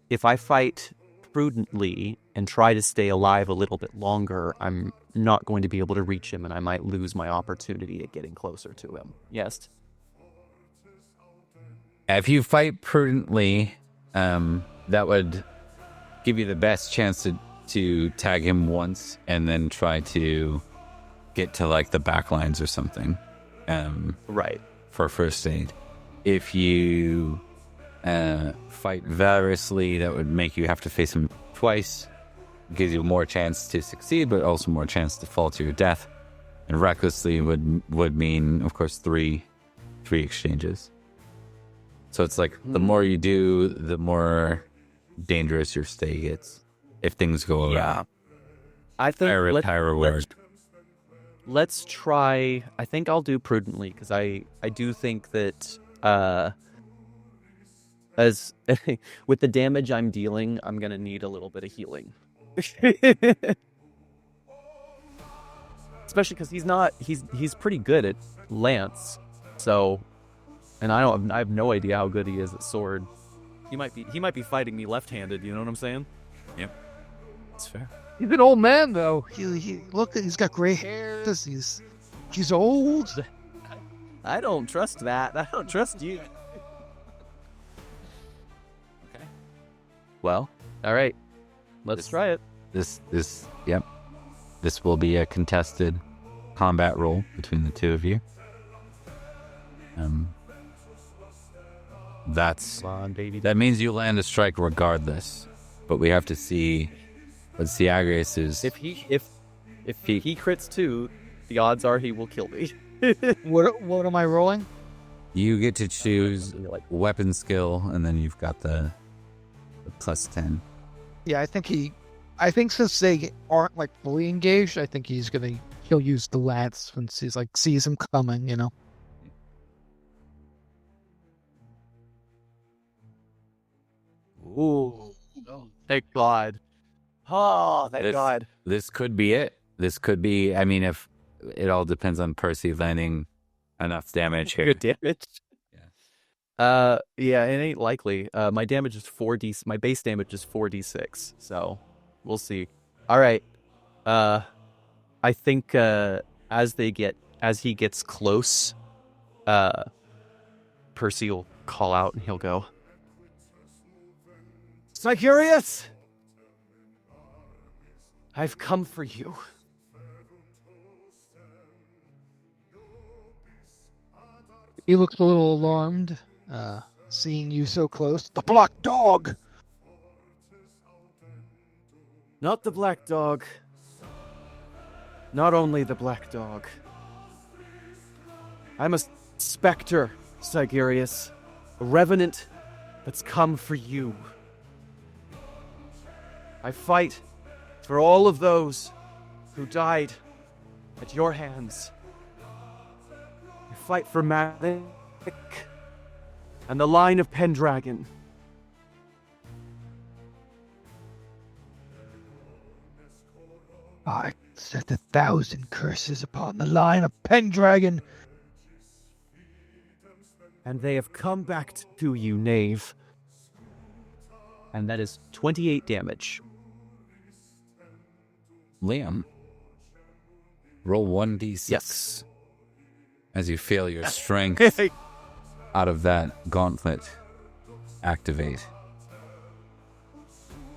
if I fight prudently and try to stay alive a little bit longer, I'm not going to be able to reach him, and I might lose my opportunity at getting closer to him. Yes? If you fight prudently, that would give you the best chance to tag him once and then try to get to like the back lines or something. Right. For first aid. If you fight valorously, that would make you have to face him twice. Gives you more chance to succeed, but also more chance to fall to your death. And recklessly would mean, of course, three exchanges. So it's like the more you do, the more dangerous your stay gets. If things go awry. Yeah. I think higher reward. Let's try. I think I'll do prudently because I do think that as with the damage I'm dealing, I'm gonna need a little bit of healing. Especially because he's pretty good at lance, so, and I have no idea how good he is at sword. He might be fighting me left-handed. You know what I'm saying? Yep, that's fair. He's an old man, though. He look, he's got gray hair. He's old. I don't trust that. I don't trust you. Okay. Well, all right. Let's try it. Yep. This will be a contested combat roll between the two of you. Come on, baby. That means you land a strike regardless, but we have to see what Syagrius is. If he crits too, the odds are he will kill me. What am I rolling? You get to choose like weapon skill, and then you've got the plus 10. Yeah, I think since they aren't like fully engaged, I think he'll use the lance once he's like sees him coming, you know. Ooh. Oh, thank God. Oh, thank God. This could be it. This could be, I mean, if it all depends on Percy landing enough damage here. Good damage. Yeah. Yeah, it ain't likely. My damage is 4d. My base damage is 4d6. So we'll see. All right. I think as he gets close, Percy will call out and he'll go, Syagrius, I've come for you. He looks a little alarmed, seeing you so close. The black dog! Not the black dog. Not only the black dog. I'm a specter, Syagrius. A revenant that's come for you. I fight for all of those who died at your hands. I fight for Magic and the line of Pendragon. I set 1,000 curses upon the line of Pendragon. And they have come back to you, knave. And that is 28 damage. Liam, roll 1d6. Yes. As you feel your strength out of that gauntlet activate.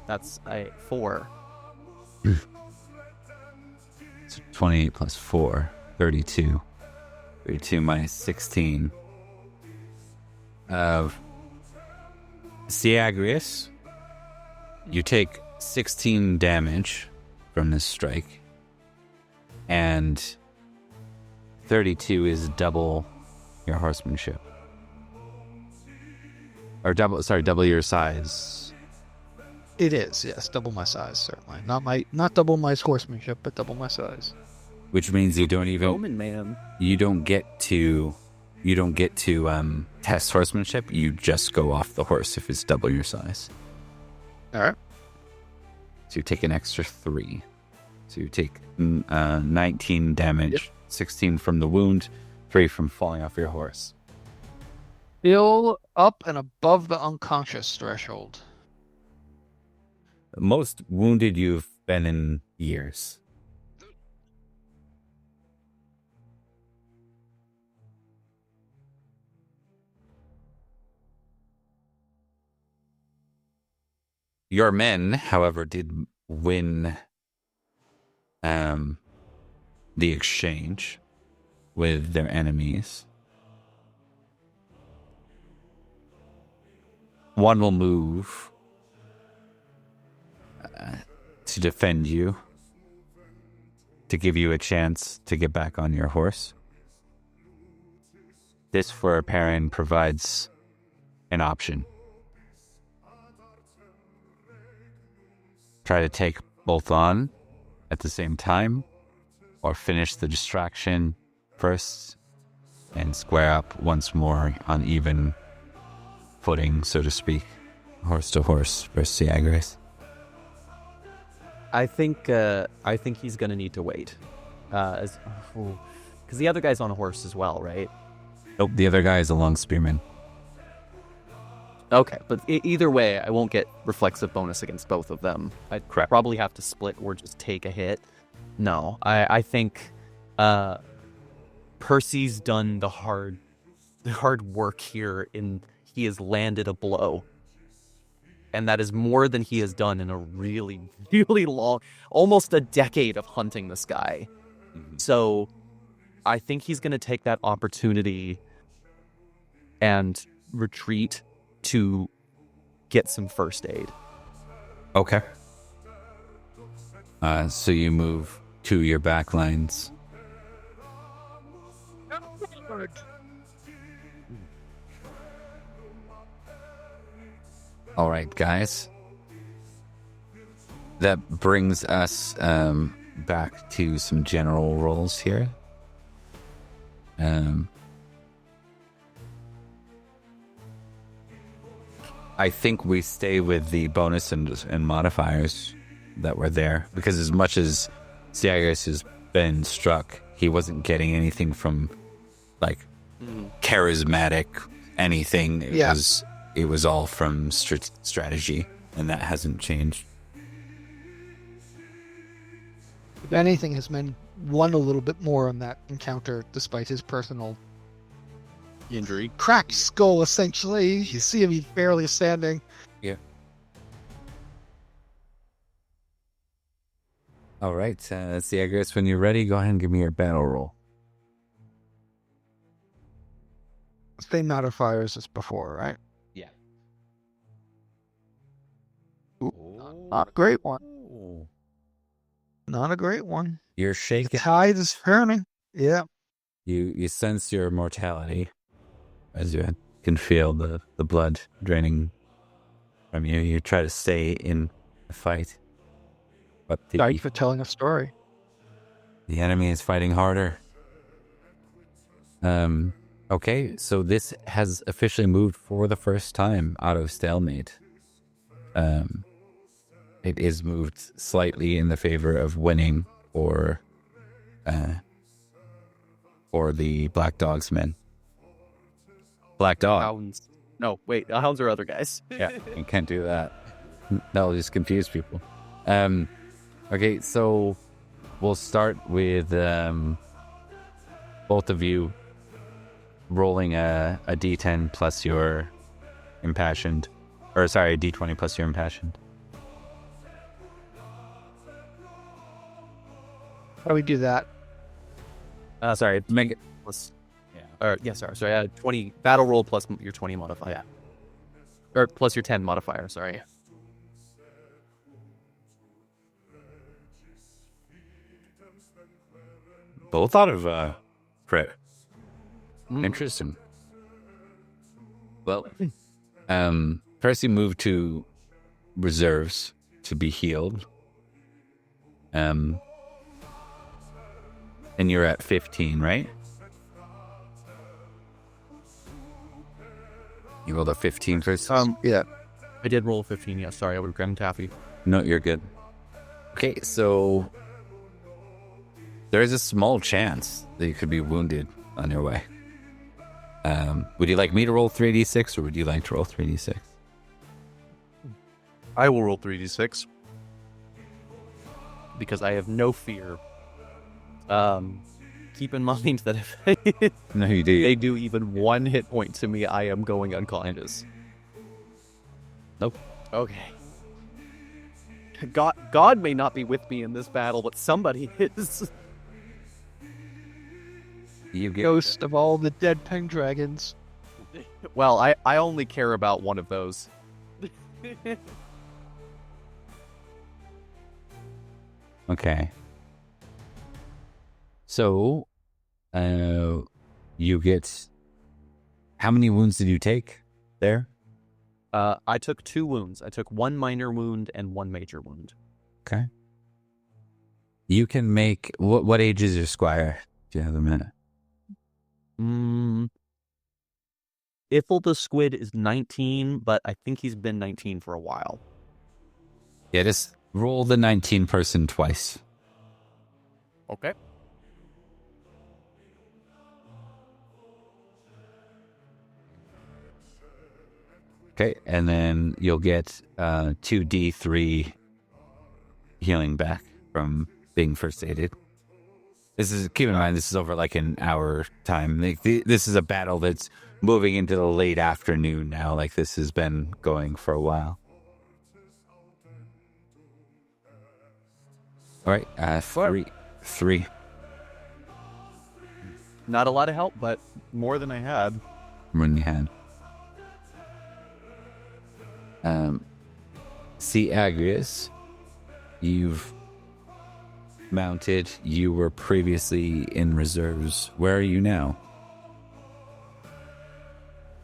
That's a 4. So 28 plus 4, 32. 32 minus 16 of Syagrius. You take 16 damage from this strike, and 32 is double your horsemanship. Or double your size. It is, yes, double my size, certainly. Not double my horsemanship, but double my size. Which means you don't even Roman man. you don't get to test horsemanship. You just go off the horse if it's double your size. All right. So you take an extra 3. So you take 19 damage, Yep. 16 from the wound, 3 from falling off your horse. Still up and above the unconscious threshold. Most wounded you've been in years. Your men, however, did win the exchange with their enemies. One will move to defend you, to give you a chance to get back on your horse. This, for Perin, provides an option. Try to take both on at the same time, or finish the distraction first and square up once more on even footing, so to speak, horse to horse versus Syagrius. I think he's gonna need to wait, because the other guy's on a horse as well, right? Nope, the other guy is a long spearman. Okay, but either way, I won't get reflexive bonus against both of them. I'd probably have to split or just take a hit. No, I think Percy's done the hard work here. He has landed a blow, and that is more than he has done in a really, really long, almost a decade of hunting this guy. Mm-hmm. So I think he's going to take that opportunity and retreat to get some first aid. Okay. So you move to your back lines. All right, guys. That brings us back to some general rolls here. I think we stay with the bonus and modifiers that were there, because as much as Syagrius has been struck, he wasn't getting anything from like charismatic anything. It was all from strategy, and that hasn't changed. If anything, his men won a little bit more on that encounter, despite his personal Injury. cracked skull, essentially. You see him, he's barely standing. Yeah. All right, Syagrius, when you're ready, go ahead and give me your battle roll. Same modifiers as before, right? Yeah. Not a great one. Not a great one. You're The shaken. tide is turning. Yeah. You sense your mortality as you can feel the blood draining from you. You try to stay in the fight, but Thank you for telling a story. the enemy is fighting harder. Okay, so this has officially moved for the first time out of stalemate. It is moved slightly in the favor of winning or the Black Dog's men. Black Dog. Hounds. No, wait. Hounds are other guys. Yeah, you can't do that. That'll just confuse people. Okay, so we'll start with both of you rolling a D10 plus your impassioned, or sorry, a D20 plus your impassioned. How do we do that? Sorry. Make it. Sorry, 20 battle roll plus your 20 modifier. Yeah. Or plus your 10 modifier, sorry. Both out of crit. Interesting. Well, Percy moved to reserves to be healed. And you're at 15, right? You rolled a 15 first? Yeah. I did roll a 15, yeah. Sorry, I would have grabbed taffy. No, you're good. Okay, so there is a small chance that you could be wounded on your way. Would you like me to roll 3d6 or would you like to roll 3d6? I will roll 3d6. Because I have no fear. Keep in mind that if No, you do. they do even 1 hit point to me, I am going unconscious. Nope. Okay. God may not be with me in this battle, but somebody is. You get Ghost of all the dead Pendragons. Well, I only care about one of those. Okay. So, you get... How many wounds did you take there? I took 2 wounds. I took 1 minor wound and 1 major wound. Okay. You can make... What age is your squire? Do you have a minute? Iffle the Squid is 19, but I think he's been 19 for a while. Yeah, just roll the 19 person twice. Okay. Okay, and then you'll get 2d3 healing back from being first aided. Keep in mind, this is over like an hour time. This is a battle that's moving into the late afternoon now. Like this has been going for a while. All right, 3. Not a lot of help, but more than I had. Run your hand. Syagrius, you've mounted. You were previously in reserves. Where are you now?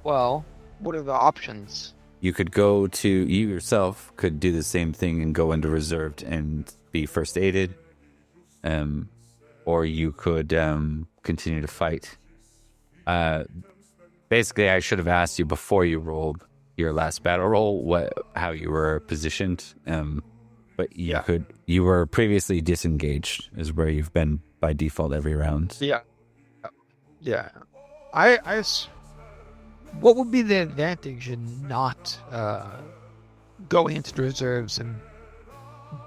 Well, what are the options? You yourself could do the same thing and go into reserved and be first aided. Or you could continue to fight. Basically, I should have asked you before you rolled your last battle roll how you were positioned. But you were previously disengaged, is where you've been by default every round. Yeah. What would be the advantage in not going into the reserves and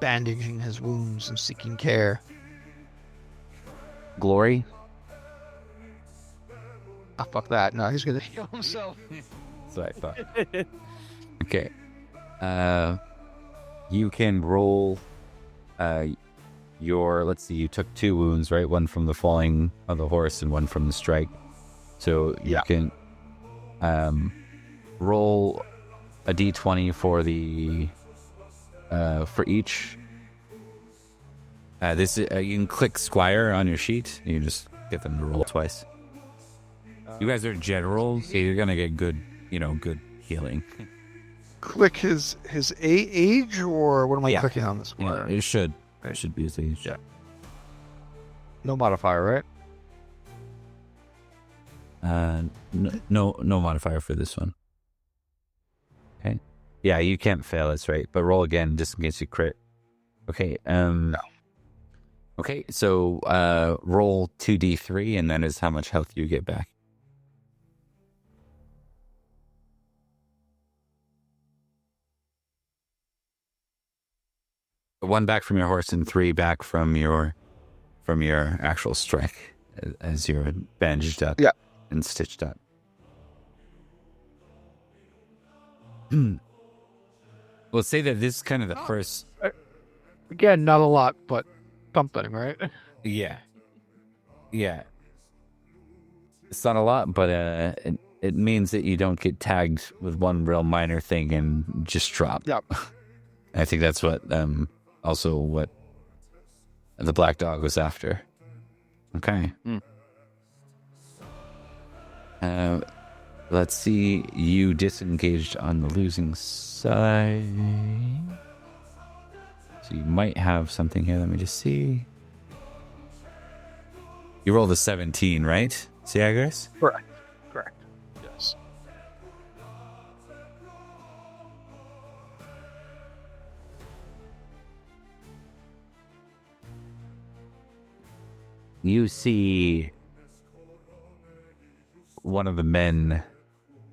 bandaging his wounds and seeking care? Glory? Fuck that. No, he's gonna heal himself. That's what I thought. Okay. You can roll let's see, you took 2 wounds, right? One from the falling of the horse and one from the strike. So you can roll a d20 for each. You can click Squire on your sheet. You just get them to roll twice. You guys are generals, so you're gonna get good healing. Click his age, or what am I Yeah. clicking on this one? Yeah, it should be his age. Yeah. No modifier, right? No modifier for this one. Okay. Yeah, you can't fail. That's right. But roll again just in case you crit. Okay. No. Okay. So roll 2d3, and that is how much health you get back. 1 back from your horse and 3 back from your actual strike as you're bandaged up and stitched up. We'll say that this is kind of the first. Again, not a lot, but something, right? Yeah. It's not a lot, but it means that you don't get tagged with one real minor thing and just drop. Yep. I think that's what also what the black dog was after. Okay. Let's see. You disengaged on the losing side. So you might have something here. Let me just see. You rolled a 17, right, Syagrius? Correct. Yes. You see one of the men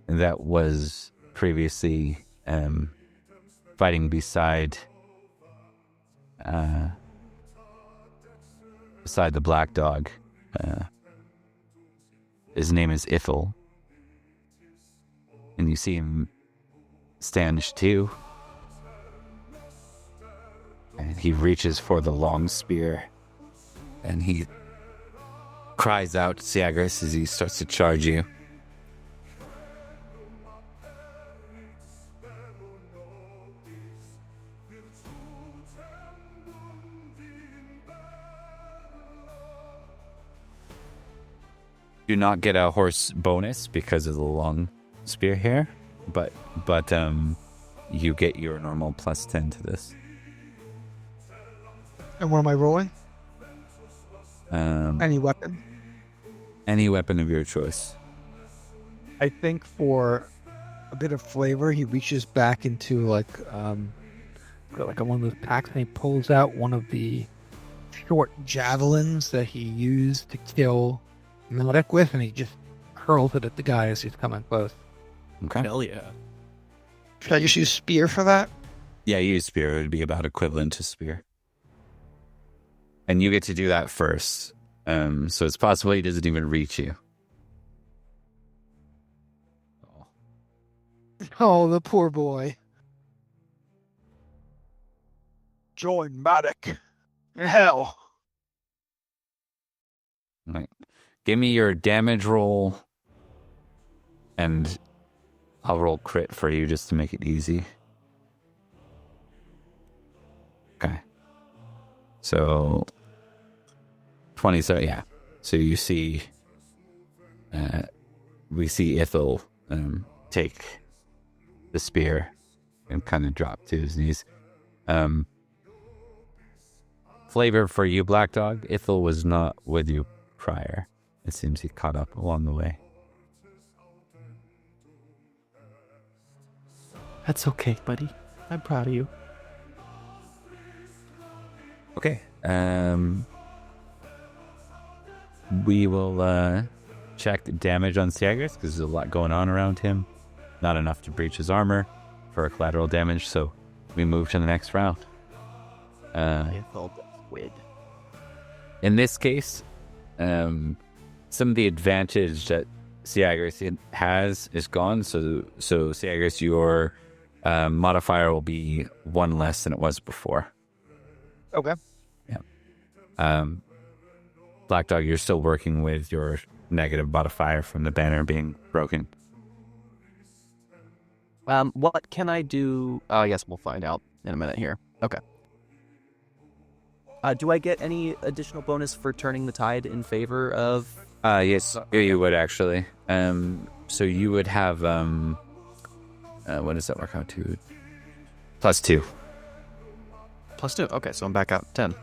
that was previously fighting beside the black dog. His name is Ithel. And you see him stand too. And he reaches for the long spear. And he cries out to Syagrius as he starts to charge you. Do not get a horse bonus because of the long spear here, but you get your normal plus 10 to this. And what am I rolling? Any Any weapon? of your choice. I think for a bit of flavor, he reaches back into like one of those packs and he pulls out one of the short javelins that he used to kill Cerdic with, and he just hurls it at the guy as he's coming close. Okay. Hell yeah. Should I just use spear for that? Yeah, you use spear. It would be about equivalent to spear. And you get to do that first. So it's possible he doesn't even reach you. Oh, the poor boy. Join Matic in hell. All right. Give me your damage roll, and I'll roll crit for you just to make it easy. Okay. So 20, so yeah. So you see, we see Ithel take the spear and kind of drop to his knees. Flavor for you, Black Dog. Ithel was not with you prior. It seems he caught up along the way. That's okay, buddy. I'm proud of you. Okay. We will check the damage on Syagrius because there's a lot going on around him. Not enough to breach his armor for collateral damage, so we move to the next round. In this case, some of the advantage that Syagrius has is gone. So Syagrius, your modifier will be one less than it was before. Okay. Yeah. Black Dog, you're still working with your negative modifier from the banner being broken. What can I do? I guess we'll find out in a minute here. Okay. Do I get any additional bonus for turning the tide in favor of? Yes, you would actually. So you would have what does that work out to? +2. +2. Okay, so I'm back out 10.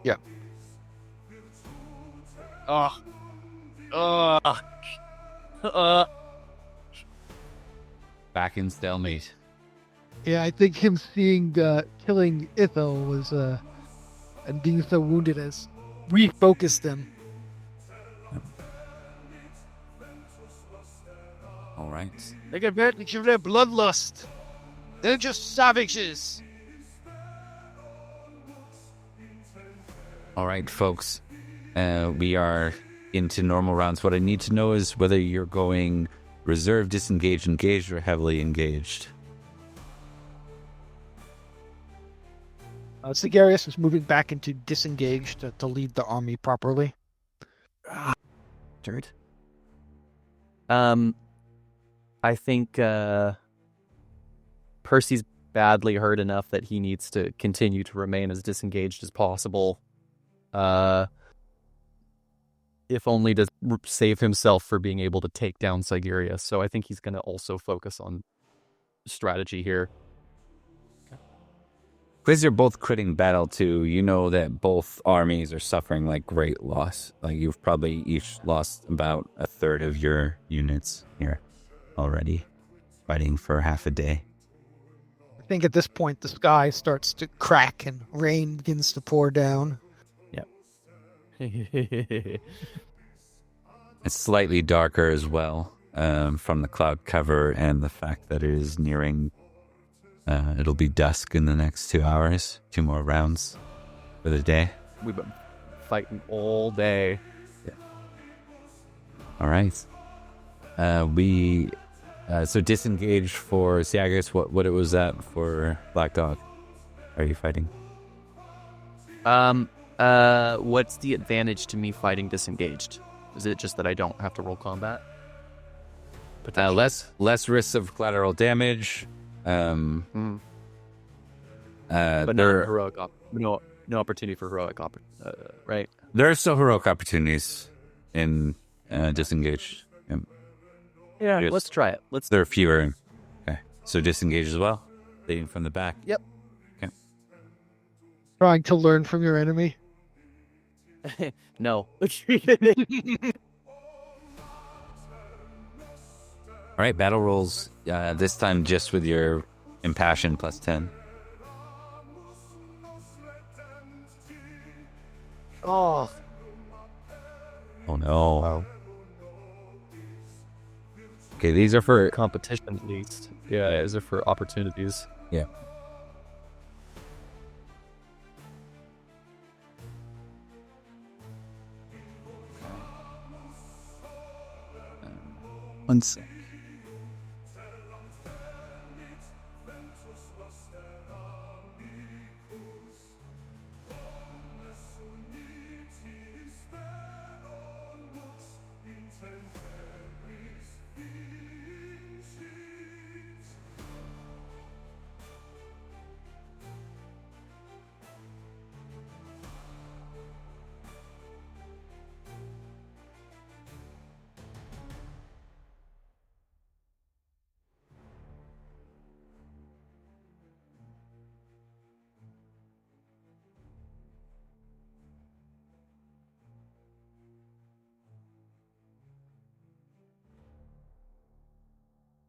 Yeah. Back in stalemate. Yeah, I think him seeing killing Ithel was and being so wounded has refocused him. All right. Take advantage of their bloodlust. They're just savages. All right, folks. We are into normal rounds. What I need to know is whether you're going reserve, disengaged, engaged, or heavily engaged. Syagrius is moving back into disengaged to lead the army properly. Dirt. I think Percy's badly hurt enough that he needs to continue to remain as disengaged as possible. If only to save himself for being able to take down Syagrius. So I think he's going to also focus on strategy here. Because you're both critting battle too, you know that both armies are suffering like great loss. Like you've probably each lost about a third of your units here already, fighting for half a day. I think at this point the sky starts to crack and rain begins to pour down. Yep. It's slightly darker as well from the cloud cover and the fact that it is nearing. It'll be dusk in the next 2 hours. 2 more rounds for the day. We've been fighting all day. Yeah. All right. So disengage for Syagrius. What it was that for Black Dog? Are you fighting? What's the advantage to me fighting disengaged? Is it just that I don't have to roll combat? Less risks of collateral damage. But no heroic no opportunity for heroic right? There are still heroic opportunities in disengaged. Yeah, Just, let's try it. There are fewer. Okay, so disengage as well. Leading from the back. Yep. Okay. Trying to learn from your enemy. No. All right, battle rolls. This time just with your impassion plus 10. Oh Oh no. Wow. Okay, these are for competition at least. Yeah, these are for opportunities. Yeah. One sec.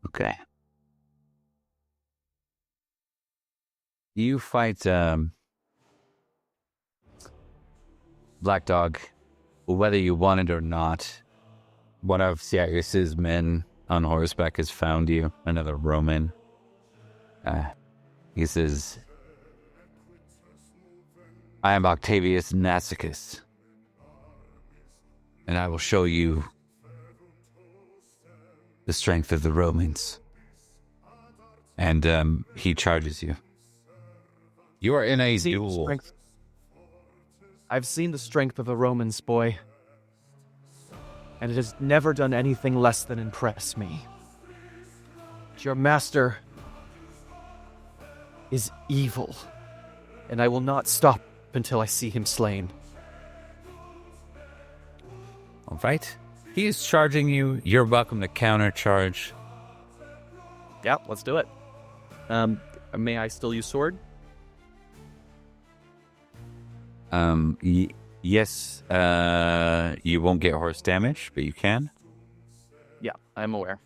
Okay. You fight Black Dog, whether you want it or not. One of Syagrius' men on horseback has found you, another Roman. He says, I am Octavius Nassicus, and I will show you the strength of the Romans. And he charges you. You are in a duel. I've seen the strength of the Romans, boy. And it has never done anything less than impress me. Your master is evil, and I will not stop until I see him slain. All right. He is charging you. You're welcome to countercharge. Yeah, let's do it. May I still use sword? Yes. You won't get horse damage, but you can. Yeah, I'm aware.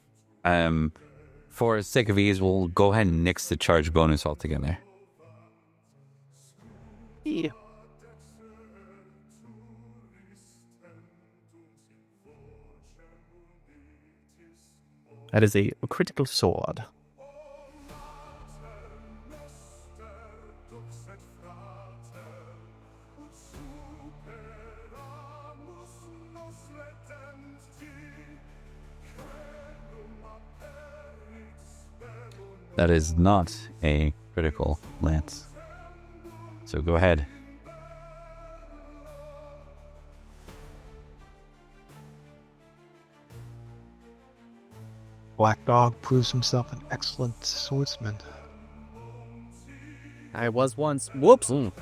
For sake of ease, we'll go ahead and nix the charge bonus altogether. Yeah. That is a critical sword. That is not a critical lance. So go ahead. Black Dog proves himself an excellent swordsman. I was once. Whoops. Well,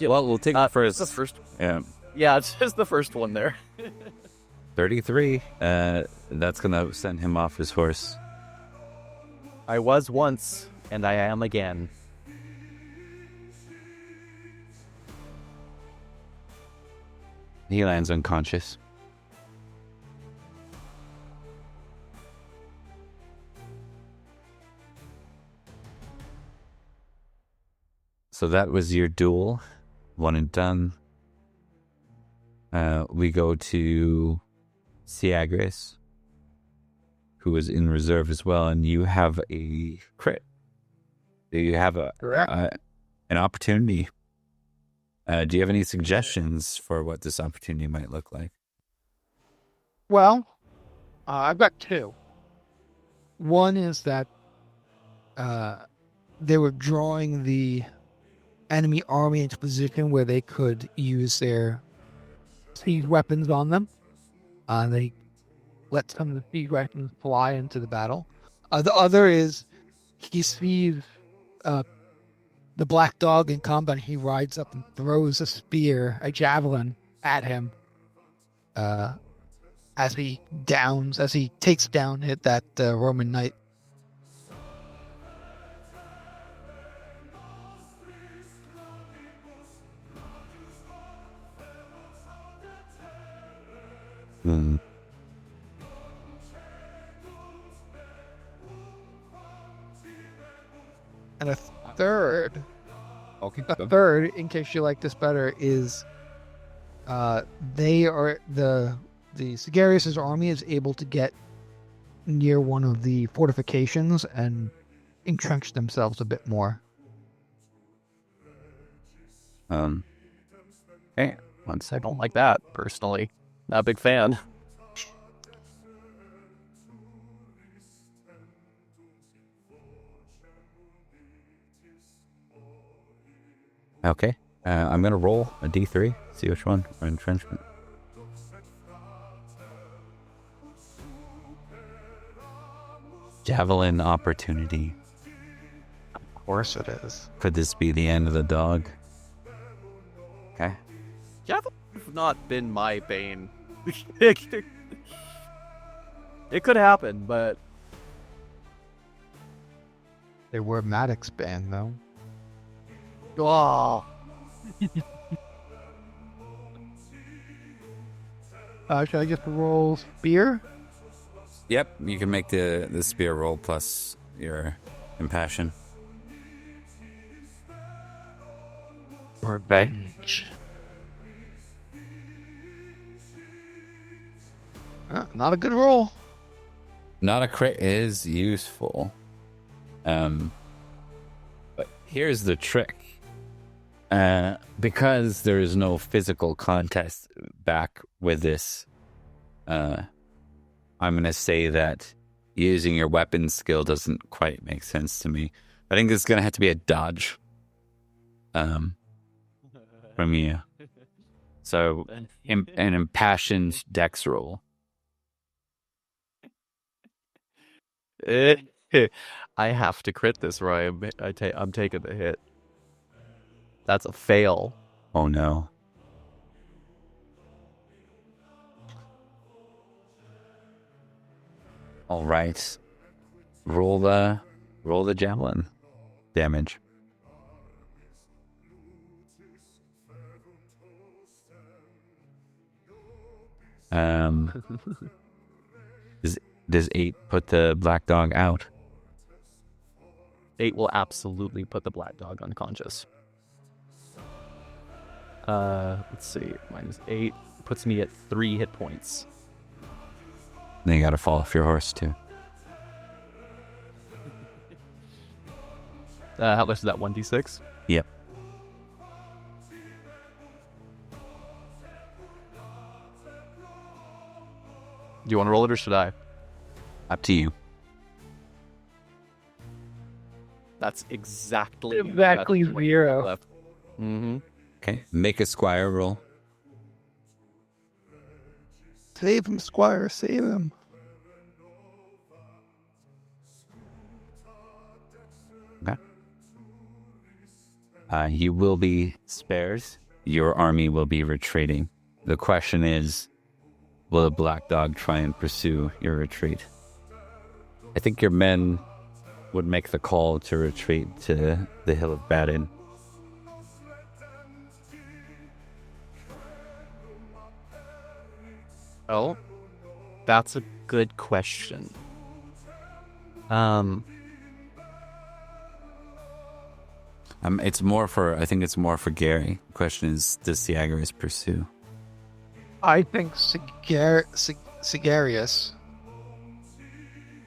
we'll take the first. The first. Yeah. Yeah, it's just the first one there. 33. That's gonna send him off his horse. I was once, and I am again. He lands unconscious. So that was your duel. One and done. We go to Syagrius, who is in reserve as well, and you have a crit. You have an opportunity. Do you have any suggestions for what this opportunity might look like? Well, I've got two. One is that they were drawing the enemy army into position where they could use their siege weapons on them. They let some of the siege weapons fly into the battle. The other is he sees the Black Dog in combat. He rides up and throws a spear, a javelin, at him as he takes down that Roman knight. Hmm. And a third, in case you like this better, is the Syagrius' army is able to get near one of the fortifications and entrench themselves a bit more. Hey, 1 I second. don't like that, personally. Not a big fan. Okay. I'm going to roll a d3, see which one for entrenchment. Javelin opportunity. Of course it is. Could this be the end of the dog? Okay. Javelin have not been my bane. It could happen, but They were Maddox band, though. oh, Should I just roll spear? Yep, you can make the spear roll plus your impassion. Revenge. Not a good roll. Not a crit is useful. But here's the trick. Because there is no physical contest back with this, I'm going to say that using your weapon skill doesn't quite make sense to me. I think this is going to have to be a dodge from you. So, an impassioned dex roll. I have to crit this, right? I'm taking the hit. That's a fail. Oh no. All right. Roll the javelin damage. Does 8 put the black dog out? 8 will absolutely put the black dog unconscious. Let's see. -8 puts me at 3 hit points. Then you got to fall off your horse too. How much is that? 1d6? Yep. Do you want to roll it or should I? Up to you. That's exactly 0. left. Mm-hmm. Okay. Make a squire roll. Save him, Squire. Save him. You will be spared. Your army will be retreating. The question is, will the Black Dog try and pursue your retreat? I think your men would make the call to retreat to the Hill of Badin. Well, that's a good question. It's more for. I think it's more for Gary. The question is, does Syagrius pursue? I think Syagrius,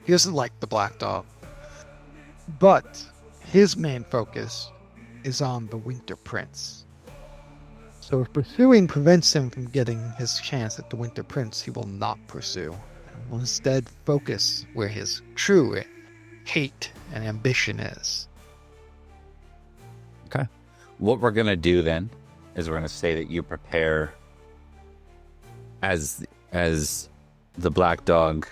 he doesn't like the Black Dog, but his main focus is on the Winter Prince. So if pursuing prevents him from getting his chance at the Winter Prince, he will not pursue, and will instead focus where his true hate and ambition is. Okay. What we're going to do then is we're going to say that you prepare as the Black Dog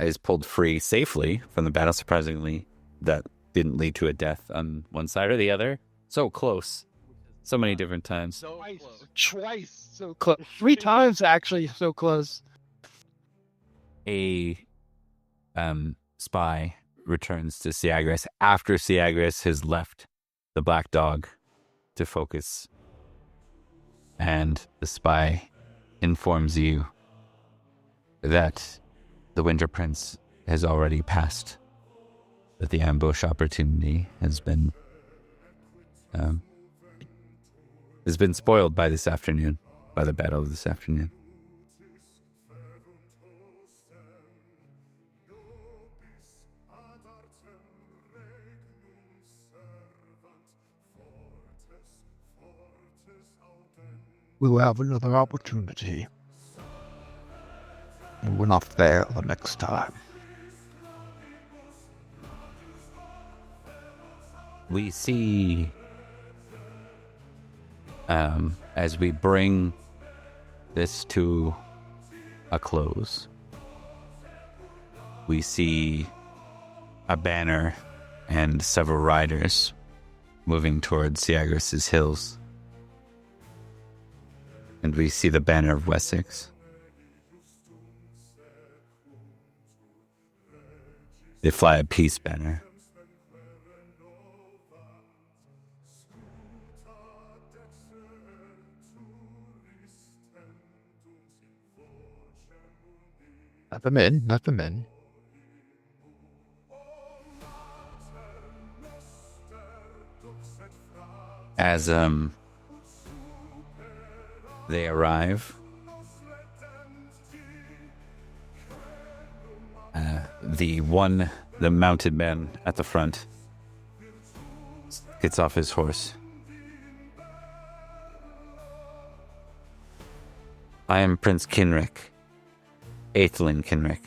is pulled free safely from the battle. Surprisingly, that didn't lead to a death on one side or the other. So close. So many different times. Twice. So close. 3 times, actually, so close. A spy returns to Syagrius after Syagrius has left the Black Dog to focus. And the spy informs you that the Winter Prince has already passed, that the ambush opportunity has been spoiled by this afternoon, by the battle of this afternoon. We'll have another opportunity. And we're not there the next time. We see, as we bring this to a close, we see a banner and several riders moving towards Syagrius' hills. And we see the banner of Wessex. They fly a peace banner. Let them in, let them in. As they arrive, the mounted man at the front gets off his horse. I am Prince Kenric, Aethelin Kenric,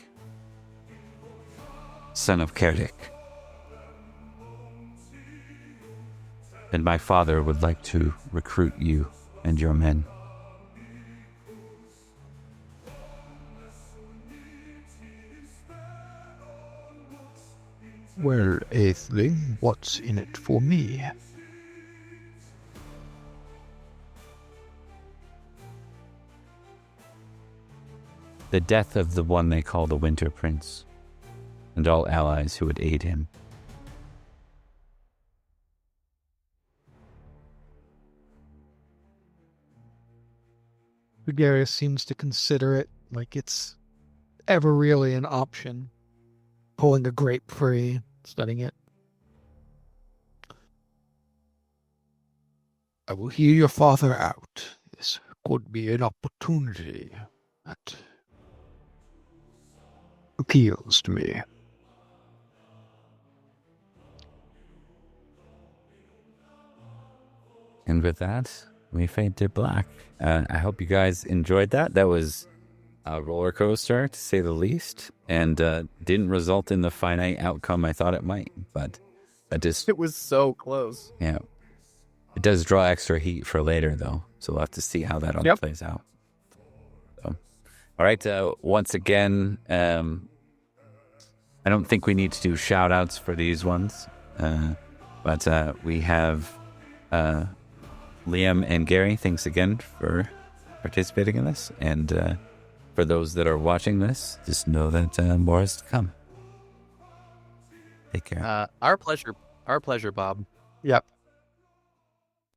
son of Cerdic. And my father would like to recruit you and your men. Well, Aethelin, what's in it for me? The death of the one they call the Winter Prince, and all allies who would aid him. Syagrius seems to consider it like it's ever really an option. Pulling a grape free, studying it. I will hear your father out. This could be an opportunity that appeals to me. And with that, we fade to black. I hope you guys enjoyed that. That was a roller coaster, to say the least, and didn't result in the finite outcome I thought it might. But that just, It was so close. yeah, it does draw extra heat for later, though. So we'll have to see how that all plays out. So, all right. Once again, I don't think we need to do shout outs for these ones. But we have Liam and Gary. Thanks again for participating in this. And for those that are watching this, just know that more is to come. Take care. Our pleasure, Bob. Yep.